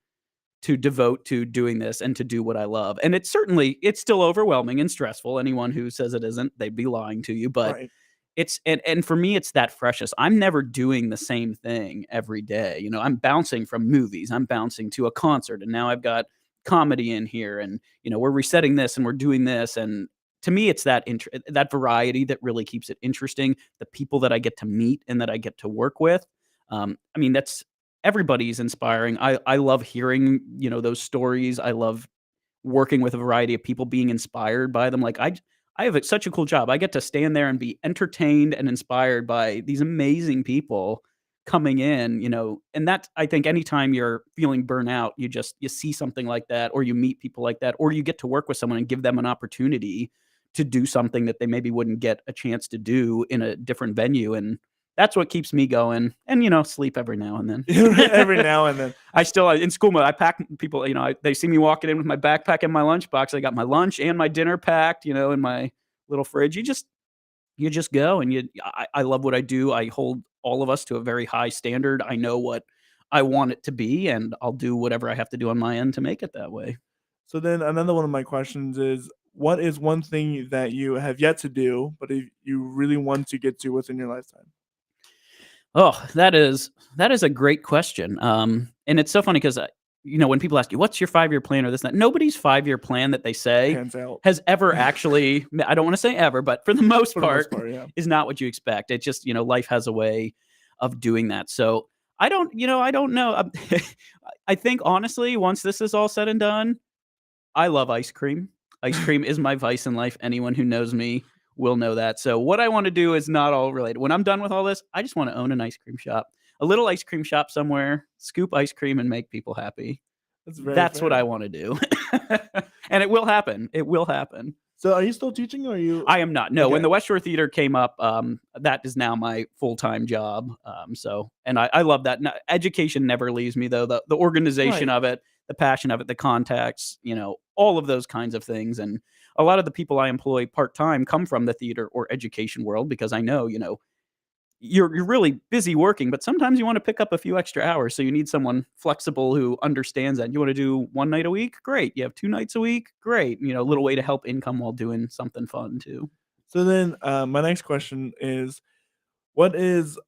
to devote to doing this and to do what I love. And it's still overwhelming and stressful. Anyone who says it isn't, they'd be lying to you. But right. it's and for me, it's that freshness. I'm never doing the same thing every day. I'm bouncing from movies. I'm bouncing to a concert, and now I've got comedy in here, and we're resetting this and we're doing this. And to me, it's that variety that really keeps it interesting. The people that I get to meet and that I get to work with. I mean, that's everybody's inspiring. I love hearing those stories. I love working with a variety of people, being inspired by them. Like I have such a cool job. I get to stand there and be entertained and inspired by these amazing people coming in, and that, I think, anytime you're feeling burnout, you see something like that, or you meet people like that, or you get to work with someone and give them an opportunity to do something that they maybe wouldn't get a chance to do in a different venue. And that's what keeps me going. And sleep every now and then. Every now and then. I still in school mode. I pack people. They see me walking in with my backpack and my lunchbox. I got my lunch and my dinner packed. In my little fridge. You just go, and I love what I do. I hold all of us to a very high standard. I know what I want it to be, and I'll do whatever I have to do on my end to make it that way. So then another one of my questions is, what is one thing that you have yet to do, but you really want to get to within your lifetime? Oh, that is a great question. And it's so funny because when people ask you, "What's your 5-year plan?" or this, and that, nobody's 5-year plan that they say Hands out. has ever actually. I don't want to say ever, but for the most For the most part, part, yeah. is not what you expect. It's just life has a way of doing that. So I don't know. I think honestly, once this is all said and done, I love ice cream. Ice cream is my vice in life. Anyone who knows me will know that. So what I want to do is not all related. When I'm done with all this, I just want to own an ice cream shop. A little ice cream shop somewhere, scoop ice cream and make people happy. That's very That's what fair. I want to do. And it will happen. It will happen. So are you still teaching, or are you? I am not. No, when Okay. the West Shore Theater came up, that is now my full-time job. And I love that. Education never leaves me, though. The organization Right. of it, the passion of it, the contacts, all of those kinds of things. And a lot of the people I employ part-time come from the theater or education world, because I know, you're really busy working, but sometimes you want to pick up a few extra hours. So you need someone flexible who understands that. You want to do one night a week? Great. You have 2 nights a week? Great. A little way to help income while doing something fun too. So then, my next question is, what is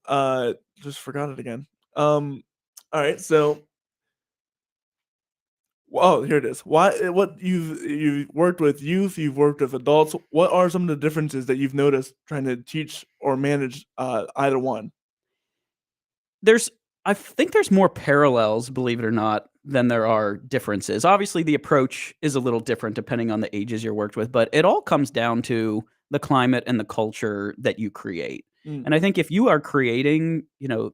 just forgot it again. All right. So, oh, here it is. What you've worked with youth, you've worked with adults. What are some of the differences that you've noticed trying to teach or manage either one? I think there's more parallels, believe it or not, than there are differences. Obviously, the approach is a little different depending on the ages you're worked with, but it all comes down to the climate and the culture that you create. Mm, And I think if you are creating,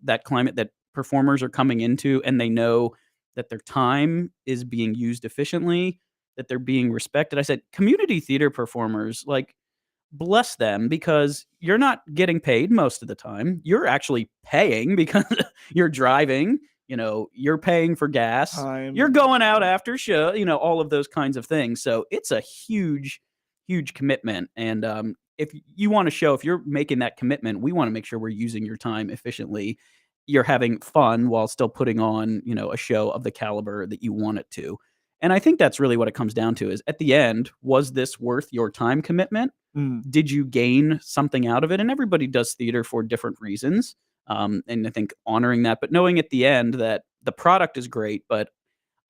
that climate that performers are coming into and they know that their time is being used efficiently, that they're being respected. I said community theater performers, like, bless them, because you're not getting paid most of the time. You're actually paying because you're driving, you're paying for gas, you're time. going out after show, all of those kinds of things. So it's a huge, huge commitment. And if you want to show, if you're making that commitment, we want to make sure we're using your time efficiently. You're having fun while still putting on, a show of the caliber that you want it to. And I think that's really what it comes down to is at the end, was this worth your time commitment? Mm, Did you gain something out of it? And everybody does theater for different reasons. And I think honoring that, but knowing at the end that the product is great, but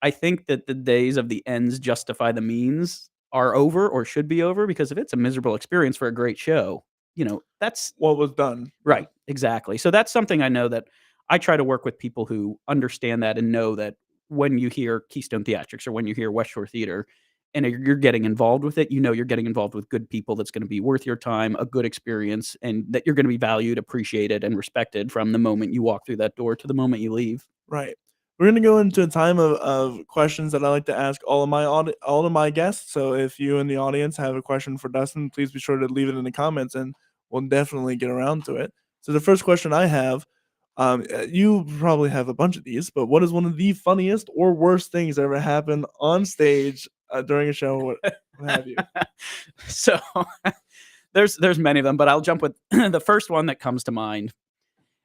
I think that the days of the ends justify the means are over or should be over, because if it's a miserable experience for a great show, that's what was done? right. Exactly. So that's something I know that I try to work with people who understand that and know that when you hear Keystone Theatrics or when you hear West Shore Theater and you're getting involved with it, you're getting involved with good people that's going to be worth your time, a good experience, and that you're going to be valued, appreciated, and respected from the moment you walk through that door to the moment you leave. Right. We're gonna go into a time of questions that I like to ask all of my guests. So if you in the audience have a question for Dustin, please be sure to leave it in the comments, and we'll definitely get around to it. So the first question I have, you probably have a bunch of these, but what is one of the funniest or worst things that ever happened on stage during a show? What have you? So there's many of them, but I'll jump with the first one that comes to mind,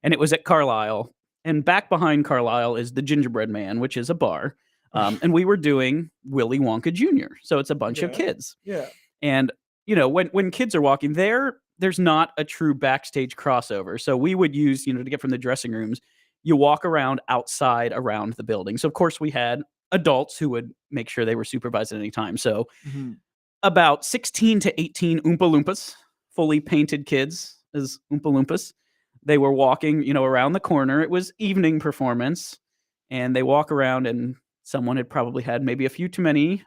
and it was at Carlisle. And back behind Carlisle is the Gingerbread Man, which is a bar. And we were doing Willy Wonka Jr. So it's a bunch of Okay. kids. Yeah. And when kids are walking there's not a true backstage crossover. So we would use, to get from the dressing rooms, you walk around outside around the building. So of course we had adults who would make sure they were supervised at any time. So Mhm. about 16 to 18 Oompa Loompas, fully painted kids as Oompa Loompas. They were walking, around the corner. It was evening performance, and they walk around, and someone had probably had maybe a few too many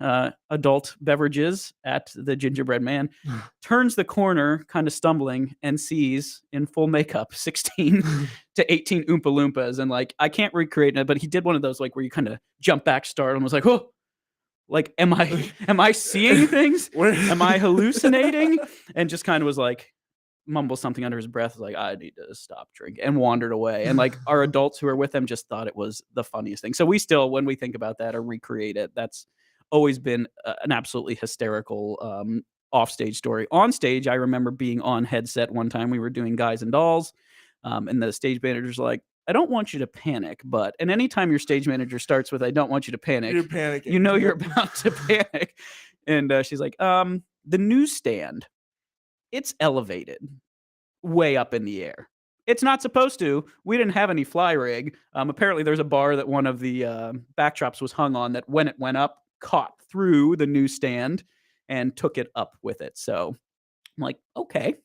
adult beverages at the Gingerbread Man, turns the corner, kind of stumbling, and sees in full makeup 16 to 18 Oompa Loompas. And like, I can't recreate it, but he did one of those like where you kind of jump back, start, and was like, oh, like, am I seeing things? Am I hallucinating? And just kind of was like, mumble something under his breath, like, I need to stop drinking, and wandered away. And like our adults who were with him just thought it was the funniest thing. So we still, when we think about that or recreate it, that's always been an absolutely hysterical offstage story. On stage, I remember being on headset one time. We were doing Guys and Dolls, and the stage manager's like, I don't want you to panic, but, and anytime your stage manager starts with, I don't want you to panic, You're panicking. you're about to panic. And she's like, the newsstand, it's elevated way up in the air. It's not supposed to. We didn't have any fly rig. Apparently, there's a bar that one of the backdrops was hung on that when it went up, caught through the newsstand and took it up with it. So I'm like, okay,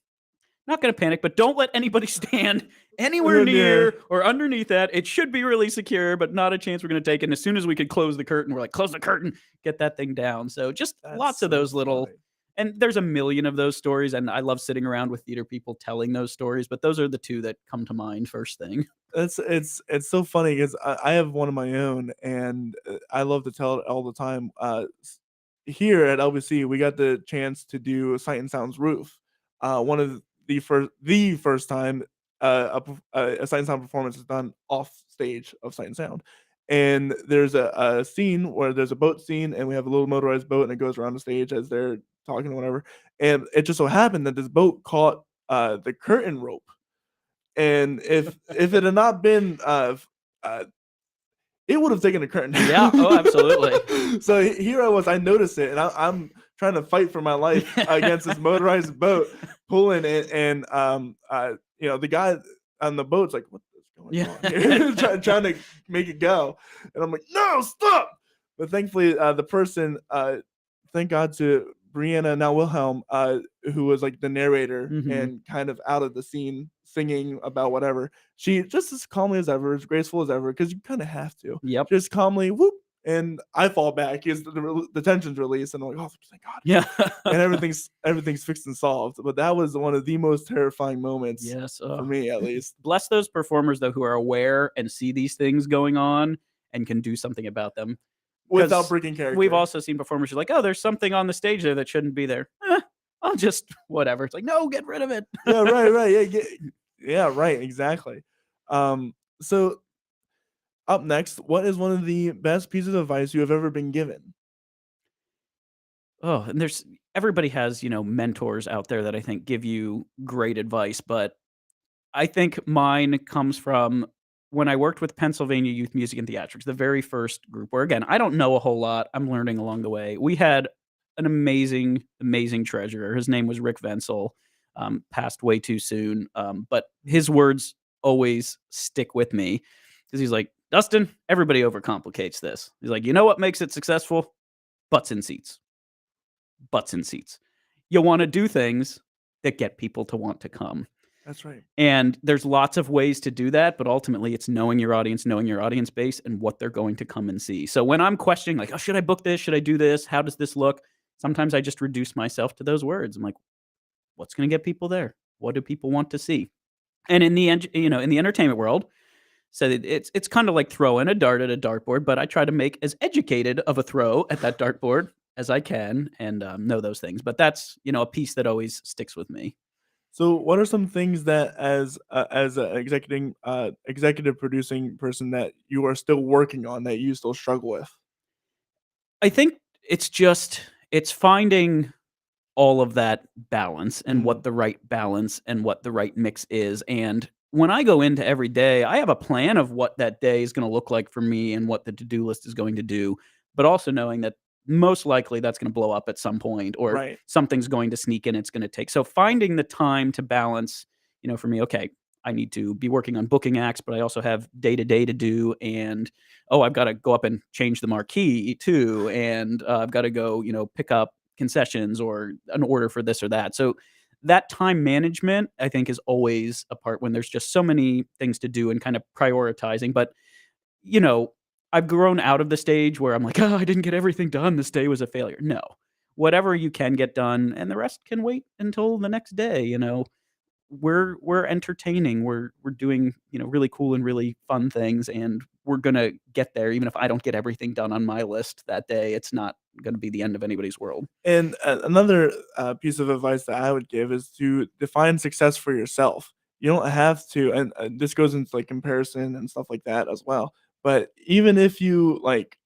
not going to panic, but don't let anybody stand anywhere near or underneath that. It should be really secure, but not a chance we're going to take it. And as soon as we could close the curtain, we're like, close the curtain, get that thing down. So just lots of those little... And there's a million of those stories, and I love sitting around with theater people telling those stories, but those are the two that come to mind first thing. It's so funny because I have one of my own, and I love to tell it all the time. Here at LBC, we got the chance to do Sight and Sound's Roof. One of the first time a Sight and Sound performance is done off stage of Sight and Sound. And there's a scene where there's a boat scene, and we have a little motorized boat, and it goes around the stage as they're talking or whatever. And it just so happened that this boat caught the curtain rope. And if it had not been it would have taken the curtain down. Yeah, oh, absolutely. So here I noticed it, and I'm trying to fight for my life against this motorized boat, pulling it, and the guy on the boat's like, what is going on here? trying to make it go. And I'm like, no, stop. But thankfully, the person, thank God, to Brianna, now Wilhelm, who was like the narrator Mhm. and kind of out of the scene singing about whatever. She just as calmly as ever, as graceful as ever, because you kind of have to. Yep. Just calmly whoop, and I fall back because the tension's released, and I'm like, oh, thank God. Yeah. And everything's fixed and solved. But that was one of the most terrifying moments Yes. for me, at least. Bless those performers though who are aware and see these things going on and can do something about them. Without 'Cause breaking we've character. also seen performers who are like, "Oh, there's something on the stage there that shouldn't be there. I'll just whatever." It's like, "No, get rid of it." Yeah, right. Yeah, right, exactly. So up next, what is one of the best pieces of advice you have ever been given? Oh, and there's everybody has, mentors out there that I think give you great advice, but I think mine comes from when I worked with Pennsylvania Youth Music and Theatrics, the very first group where, again, I don't know a whole lot. I'm learning along the way. We had an amazing, amazing treasurer. His name was Rick Venzel, passed way too soon. But his words always stick with me because he's like, Dustin, everybody overcomplicates this. He's like, you know what makes it successful? Butts in seats. Butts in seats. You want to do things that get people to want to come. That's right. And there's lots of ways to do that, but ultimately it's knowing your audience base, and what they're going to come and see. So when I'm questioning, like, oh, should I book this? Should I do this? How does this look? Sometimes I just reduce myself to those words. I'm like, what's going to get people there? What do people want to see? And in the end, in the entertainment world, so it's kind of like throwing a dart at a dartboard, but I try to make as educated of a throw at that dartboard as I can and know those things. But that's a piece that always sticks with me. So, what are some things that, as a executive producing person, that you are still working on that you still struggle with? I think it's finding all of that balance and what the right balance and what the right mix is. And when I go into every day, I have a plan of what that day is going to look like for me and what the to-do list is going to do, but also knowing that most likely that's going to blow up at some point or Right. something's going to sneak in, it's going to take. So finding the time to balance, for me, okay, I need to be working on booking acts, but I also have day to day to do. And oh, I've got to go up and change the marquee too. And I've got to go, pick up concessions or an order for this or that. So that time management, I think, is always a part when there's just so many things to do and kind of prioritizing. But, you know, I've grown out of the stage where I'm like, oh, I didn't get everything done. This day was a failure. No, whatever you can get done and the rest can wait until the next day. We're entertaining. We're doing, really cool and really fun things, and we're gonna get there even if I don't get everything done on my list that day. It's not gonna be the end of anybody's world. And another piece of advice that I would give is to define success for yourself. You don't have to, and this goes into like comparison and stuff like that as well. But even if you like,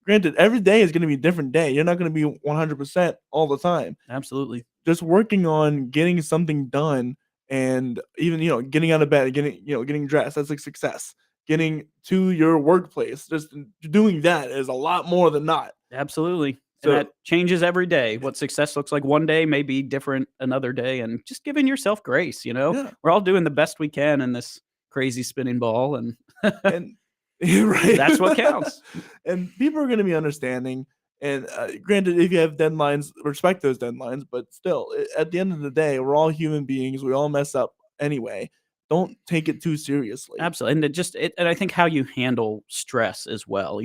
granted, every day is going to be a different day. You're not going to be 100% all the time. Absolutely. Just working on getting something done, and even getting out of bed, getting dressed, that's like success. Getting to your workplace, just doing that is a lot more than not. Absolutely. And So that changes every day. What success looks like one day may be different another day, and just giving yourself grace. yeah. We're all doing the best we can in this crazy spinning ball, and And you're right. that's what counts. And people are gonna be understanding, and, granted, if you have deadlines, respect those deadlines, but still, at the end of the day, we're all human beings, we all mess up anyway. Don't take it too seriously. Absolutely, and and I think how you handle stress as well.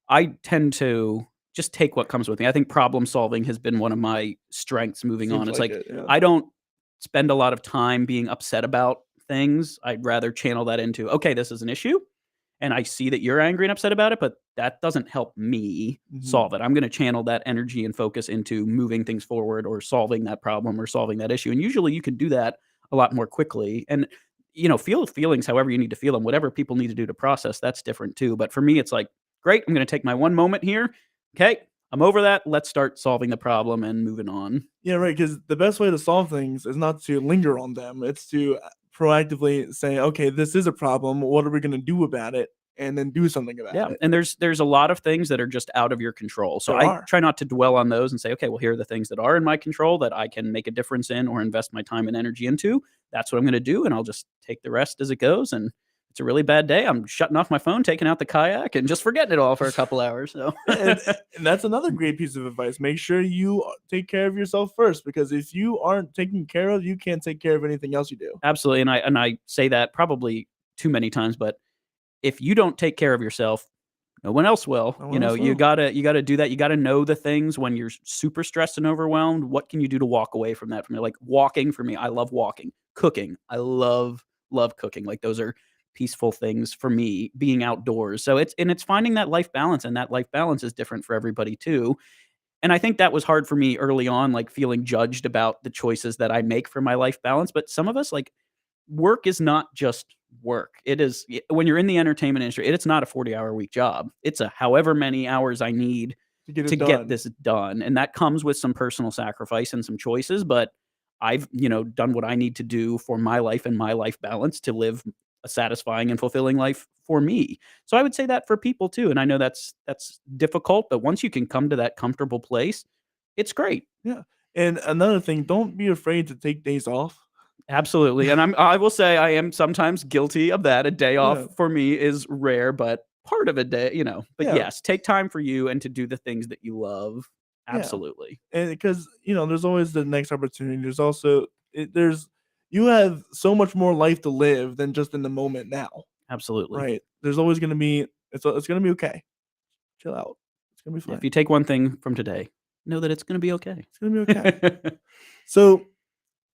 I tend to just take what comes with me. I think problem solving has been one of my strengths moving Seems on. It's like like it, yeah. I don't spend a lot of time being upset about things. I'd rather channel that into, okay, this is an issue and I see that you're angry and upset about it, but that doesn't help me Mhm. solve it. I'm going to channel that energy and focus into moving things forward or solving that problem or solving that issue. And usually you can do that a lot more quickly. And feel feelings however you need to feel them. Whatever people need to do to process, that's different too. But for me, it's like, great, I'm going to take my one moment here. Okay, I'm over that. Let's start solving the problem and moving on. Yeah, right. Because the best way to solve things is not to linger on them, it's to, proactively say, "Okay, this is a problem, what are we gonna do about it?" And then do something about Yeah, it. and there's a lot of things that are just out of your control. So There I are. try not to dwell on those and say, okay, well, here are the things that are in my control that I can make a difference in or invest my time and energy into. That's what I'm going to do, and I'll just take the rest as it goes. And it's a really bad day, I'm shutting off my phone, taking out the kayak, and just forgetting it all for a couple hours. So and, and that's another great piece of advice. Make sure you take care of yourself first, because if you aren't taken care of, you can't take care of anything else you do. absolutely, and I say that probably too many times, but if you don't take care of yourself, no one else will. No You one know, else will. you gotta do that. You gotta know the things when you're super stressed and overwhelmed. What can you do to walk away from that? From it, like walking for me, I love walking. Cooking, I love cooking. Like those are peaceful things for me. Being outdoors, so it's finding that life balance, and that life balance is different for everybody too. And I think that was hard for me early on, like feeling judged about the choices that I make for my life balance. But some of us, like, work is not just work. It is when you're in the entertainment industry, it's not a 40-hour week job. It's a however many hours I need To get to it get done. this done. And that comes with some personal sacrifice and some choices, but I've, done what I need to do for my life and my life balance to live a satisfying and fulfilling life for me. So I would say that for people too. And I know that's difficult, but once you can come to that comfortable place, it's great. Yeah. And another thing, don't be afraid to take days off. Absolutely, and I will say I am sometimes guilty of that. A day off Yeah. for me is rare, but part of a day. But Yeah. yes, take time for you and to do the things that you love. Yeah. Absolutely. And because, there's always the next opportunity. There's also you have so much more life to live than just in the moment now, Absolutely. right? There's always gonna be it's gonna be okay. Chill out. It's gonna be Yeah, fine. if you take one thing from today, know that it's gonna be okay. It's gonna be okay. So,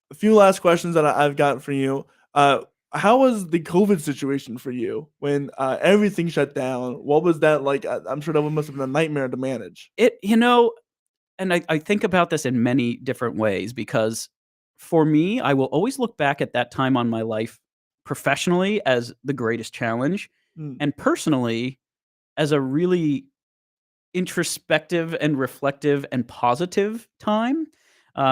a few last questions that I've got for you. How was the COVID situation for you when everything shut down? What was that like? I'm sure that one must have been a nightmare to manage. And I think about this in many different ways because for me, I will always look back at that time on my life professionally as the greatest challenge Mm, and personally as a really introspective and reflective and positive time.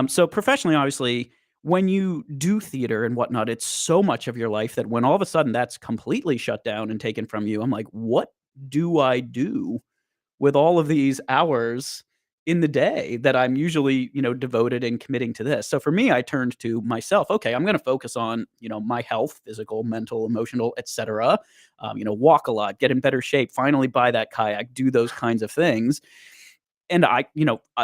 So professionally, obviously, when you do theater and whatnot, it's so much of your life that when all of a sudden that's completely shut down and taken from you, I'm like, what do I do with all of these hours in the day that I'm usually, devoted and committing to this? So for me, I turned to myself. Okay, I'm going to focus on, my health, physical, mental, emotional, etc. Walk a lot, get in better shape, finally buy that kayak, do those kinds of things. And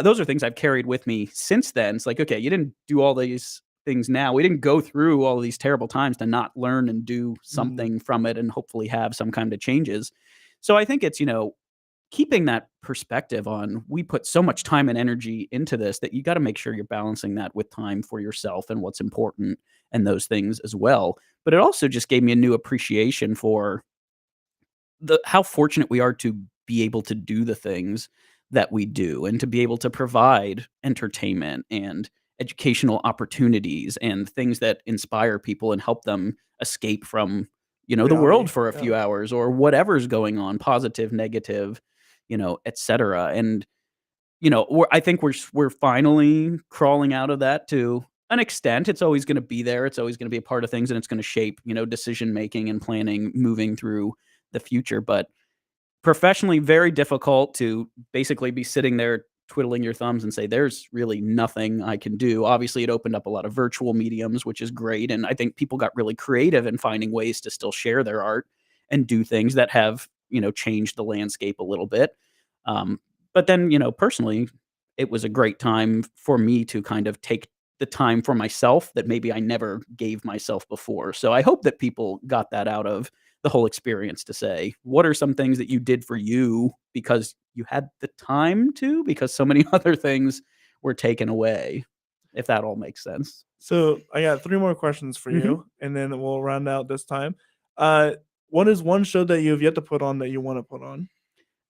those are things I've carried with me since then. It's like, okay, you didn't do all these things now. We didn't go through all these terrible times to not learn and do mm, something from it and hopefully have some kind of changes. So I think it's, keeping that perspective on we put so much time and energy into this that you got to make sure you're balancing that with time for yourself and what's important and those things as well. But it also just gave me a new appreciation for the how fortunate we are to be able to do the things that we do and to be able to provide entertainment and educational opportunities and things that inspire people and help them escape from the world reality. for a Yeah. few hours or whatever's going on, positive, negative, etc. And I think we're finally crawling out of that to an extent. It's always going to be there. It's always going to be a part of things, and it's going to shape decision making and planning moving through the future. But professionally, very difficult to basically be sitting there twiddling your thumbs and say, "There's really nothing I can do." Obviously, it opened up a lot of virtual mediums, which is great, and I think people got really creative in finding ways to still share their art and do things that have changed the landscape a little bit. Um, but then, personally, it was a great time for me to kind of take the time for myself that maybe I never gave myself before. So I hope that people got that out of the whole experience to say, what are some things that you did for you because you had the time to, because so many other things were taken away, if that all makes sense. So I got 3 more questions for Mhm. you, and then we'll round out this time. Uh, what is one show that you have yet to put on that you want to put on?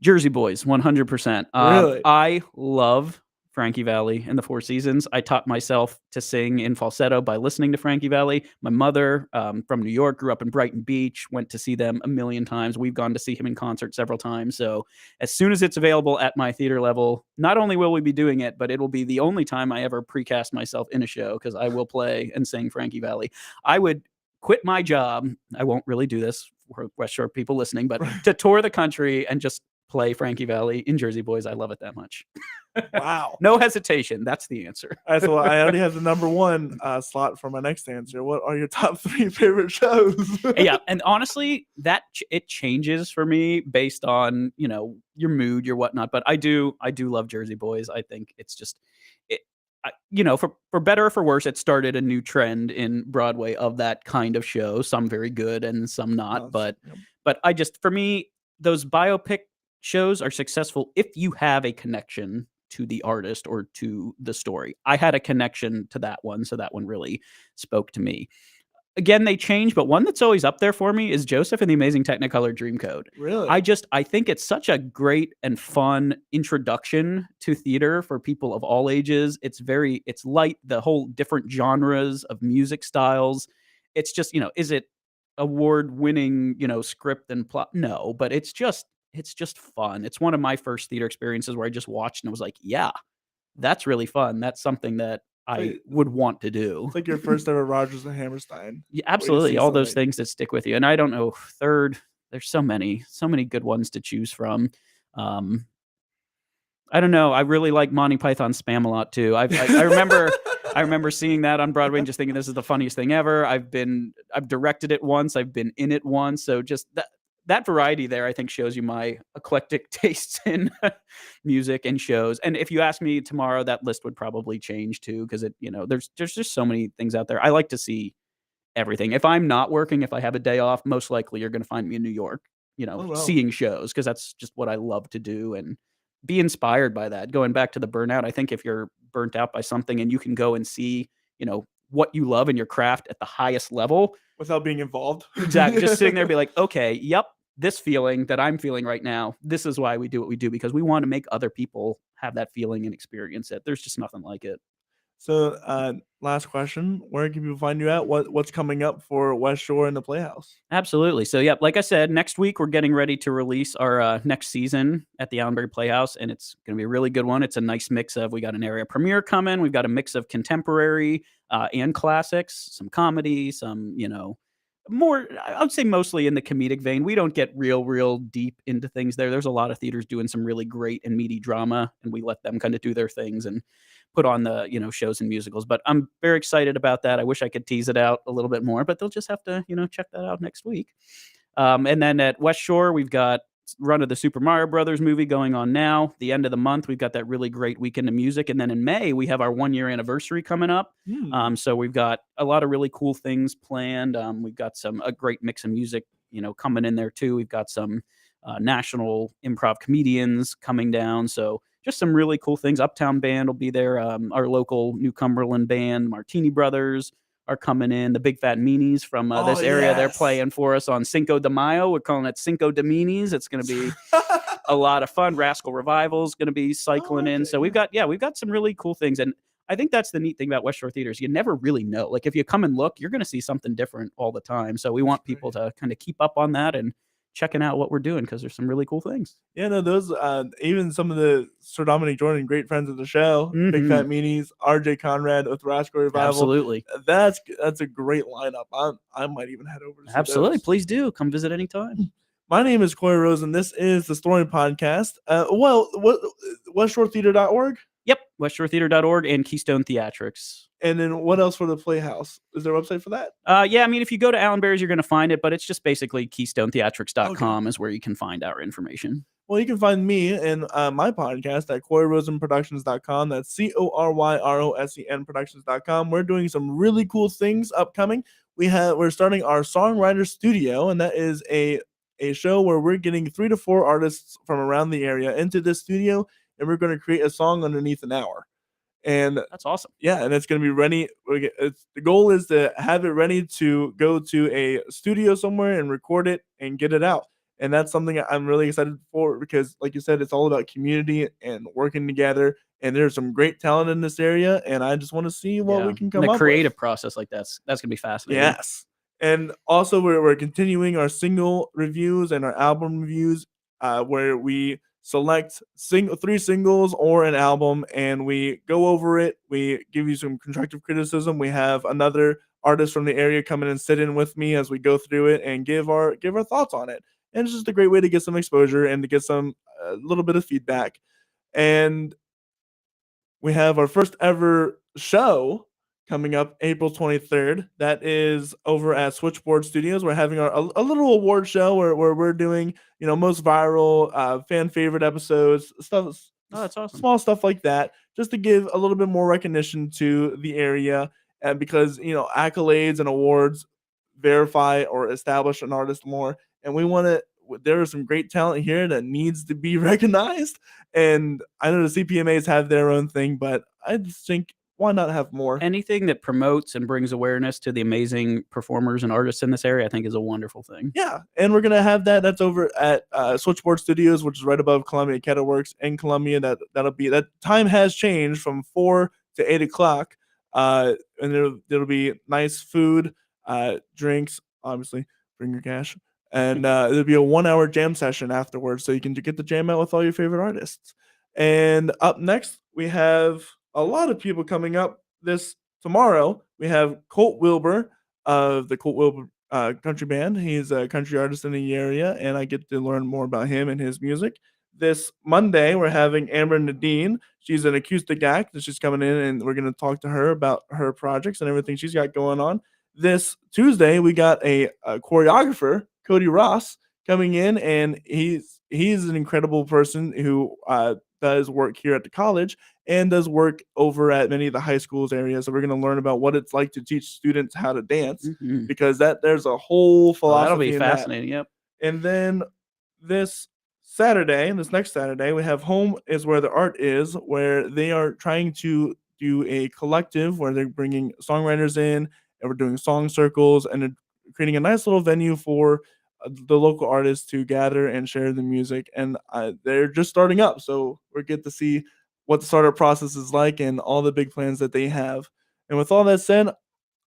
Jersey Boys, 100%. Really? I love Frankie Valli and the Four Seasons. I taught myself to sing in falsetto by listening to Frankie Valli. My mother, from New York, grew up in Brighton Beach, went to see them a million times. We've gone to see him in concert several times. So as soon as it's available at my theater level, not only will we be doing it, but it will be the only time I ever precast myself in a show because I will play and sing Frankie Valli. I would quit my job. I won't really do this for West Shore people listening, but to tour the country and just play Frankie Valli in Jersey Boys. I love it that much. Wow. No hesitation. That's the answer. All right, so I already have the number one slot for my next answer. What are your top 3 favorite shows? Yeah, and honestly, it changes for me based on your mood, your whatnot. But I do love Jersey Boys. I think it's just it. For better or for worse, it started a new trend in Broadway of that kind of show. Some very good and some not. But I just, for me, those biopic shows are successful if you have a connection to the artist or to the story. I had a connection to that one, so that one really spoke to me. Again, they change, but one that's always up there for me is Joseph and the Amazing Technicolor Dreamcoat. Really? I think it's such a great and fun introduction to theater for people of all ages. It's light, the whole different genres of music styles. It's just, is it award-winning, script and plot? No, but it's just fun. It's one of my first theater experiences where I just watched and I was like, yeah, that's really fun. That's something that I would want to do. It's like your first ever Rodgers and Hammerstein. Yeah, absolutely. All those things that stick with you. And I don't know, third, there's so many good ones to choose from. I don't know. I really like Monty Python Spam-A-Lot too. I remember seeing that on Broadway and just thinking this is the funniest thing ever. I've directed it once. I've been in it once. So just that variety there, I think, shows you my eclectic tastes in music and shows. And if you ask me tomorrow, that list would probably change too, because there's just so many things out there. I like to see everything. If I'm not working, if I have a day off, most likely you're going to find me in New York, seeing shows, because that's just what I love to do and be inspired by that. Going back to the burnout, I think if you're burnt out by something and you can go and see, what you love in your craft at the highest level without being involved. Exactly. Just sitting there and be like, okay, yep, this feeling that I'm feeling right now, this is why we do what we do, because we want to make other people have that feeling and experience it. There's just nothing like it. So, last question: where can people find you at? What's coming up for West Shore and the Playhouse? Absolutely. So, yeah, like I said, next week we're getting ready to release our next season at the Allenberry Playhouse, and it's going to be a really good one. It's a nice mix of, we got an area premiere coming, we've got a mix of contemporary and classics, some comedy, some more, I would say mostly in the comedic vein. We don't get real deep into things there. There's a lot of theaters doing some really great and meaty drama, and we let them kind of do their things and put on the shows and musicals. But I'm very excited about that. I wish I could tease it out a little bit more, but they'll just have to check that out next week. And then at West Shore, we've got run of the Super Mario Brothers movie going on now. The end of the month, we've got that really great weekend of music, and then in May we have our 1-year anniversary coming up. So we've got a lot of really cool things planned. We've got a great mix of music coming in there too. We've got some national improv comedians coming down, so just some really cool things. Uptown Band will be there. Our local New Cumberland band, Martini Brothers, are coming in. The Big Fat Meanies from this area, yes, they're playing for us on Cinco de Mayo. We're calling it Cinco de Meanies. It's going to be a lot of fun. Rascal Revival is going to be cycling in. So we've got some really cool things. And I think that's the neat thing about West Shore theaters. You never really know. Like, if you come and look, you're going to see something different all the time. So we want people to kind of keep up on that and checking out what we're doing, because there's some really cool things. Yeah, no, those even some of the Sir Dominic Jordan, great friends of the show, Big Fat Meanies, RJ Conrad with Rascal Revival. Absolutely. That's a great lineup. I might even head over to see Absolutely. those. Please do come visit anytime. My name is Corey Rosen. This is the Story Podcast. WestShoreTheater.org? Yep, WestShoreTheater.org and Keystone Theatrics. And then what else for the Playhouse? Is there a website for that? Yeah, I mean, if you go to Allenberry's, you're going to find it, but it's just basically KeystoneTheatrics.com is where you can find our information. Well, you can find me and my podcast at CoreyRosenProductions.com. That's CORYROSEN Productions.com. We're doing some really cool things upcoming. We're starting our Songwriter Studio, and that is a show where we're getting 3 to 4 artists from around the area into this studio, and we're going to create a song underneath an hour. And that's awesome. Yeah, and it's going to be ready. The goal is to have it ready to go to a studio somewhere and record it and get it out. And that's something I'm really excited for, because, like you said, it's all about community and working together. And there's some great talent in this area, and I just want to see what we can come up with. The creative process like that's going to be fascinating. Yes. And also, we're continuing our single reviews and our album reviews, where we select 3 singles or an album, and we go over it. We give you some constructive criticism. We have another artist from the area come in and sit in with me as we go through it and give our thoughts on it. And it's just a great way to get some exposure and to get some a little bit of feedback. And we have our first ever show coming up April 23rd. That is over at Switchboard Studios. We're having a little award show where we're doing, most viral, fan favorite episodes, Oh, that's awesome. small stuff like that, just to give a little bit more recognition to the area. And because, accolades and awards verify or establish an artist more. And we want to, there is some great talent here that needs to be recognized. And I know the CPMAs have their own thing, but I just think, why not have more? Anything that promotes and brings awareness to the amazing performers and artists in this area, I think, is a wonderful thing. Yeah, and we're gonna have that. That's over at Switchboard Studios, which is right above Columbia Kettle Works in Columbia. That'll be, that time has changed from 4 to 8 o'clock. And there'll be nice food, drinks. Obviously, bring your cash, and there'll be a 1 hour jam session afterwards, so you can get the jam out with all your favorite artists. And up next, we have a lot of people coming up this tomorrow. We have Colt Wilbur of the Colt Wilbur country band. He's a country artist in the area, and I get to learn more about him and his music. This Monday, we're having Amber Nadine. She's an acoustic act, and she's coming in, and we're going to talk to her about her projects and everything she's got going on. This Tuesday, we got a choreographer, Cody Ross, coming in, and he's an incredible person who does work here at the college and does work over at many of the high schools areas. So we're going to learn about what it's like to teach students how to dance, Mhm. because there's a whole Oh, that'll philosophy be in that. fascinating. Yep. And then this this next Saturday, we have Home is Where the Art Is, where they are trying to do a collective where they're bringing songwriters in, and we're doing song circles, and they're creating a nice little venue for the local artists to gather and share the music. And they're just starting up, so we get to see what the startup process is like and all the big plans that they have. And with all that said,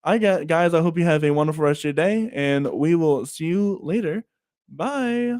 I hope you have a wonderful rest of your day, and we will see you later. Bye.